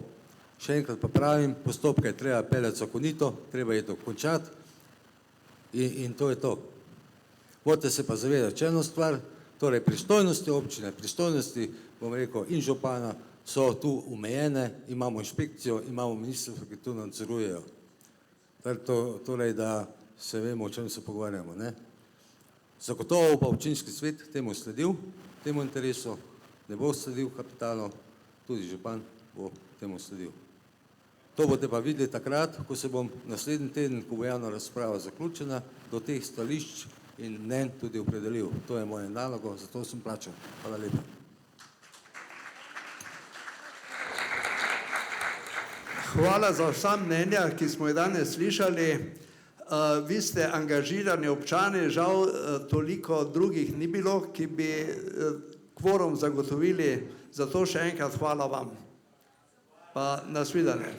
Še enkrat pa pravim, postopke je treba peljati zakonito, treba je to končati in to je to. Morate se pa zavedati še eno stvar, torej pristojnosti občine, pristojnosti, bom rekel, in župana so tu omejene, imamo inšpekcijo, imamo ministrstvo, ki tu nadzorujejo. Torej, da se vemo, o čem se pogovarjamo. Zagotovo pa občinski svet temu sledil, temu interesu, ne bo sledil kapitalu, tudi župan bo temu sledil. To boste pa videli takrat, ko se bom naslednji teden, ko bo javna razprava zaključena, do teh stališč in mnen tudi opredelil. To je moje nalogo, zato sem plačan. Hvala lepa. Hvala za vsa mnenja, ki smo jih danes slišali. Vi ste angažirani občani, žal toliko drugih ni bilo, ki bi kvorum zagotovili. Zato še enkrat hvala vam. Pa nasvidenje.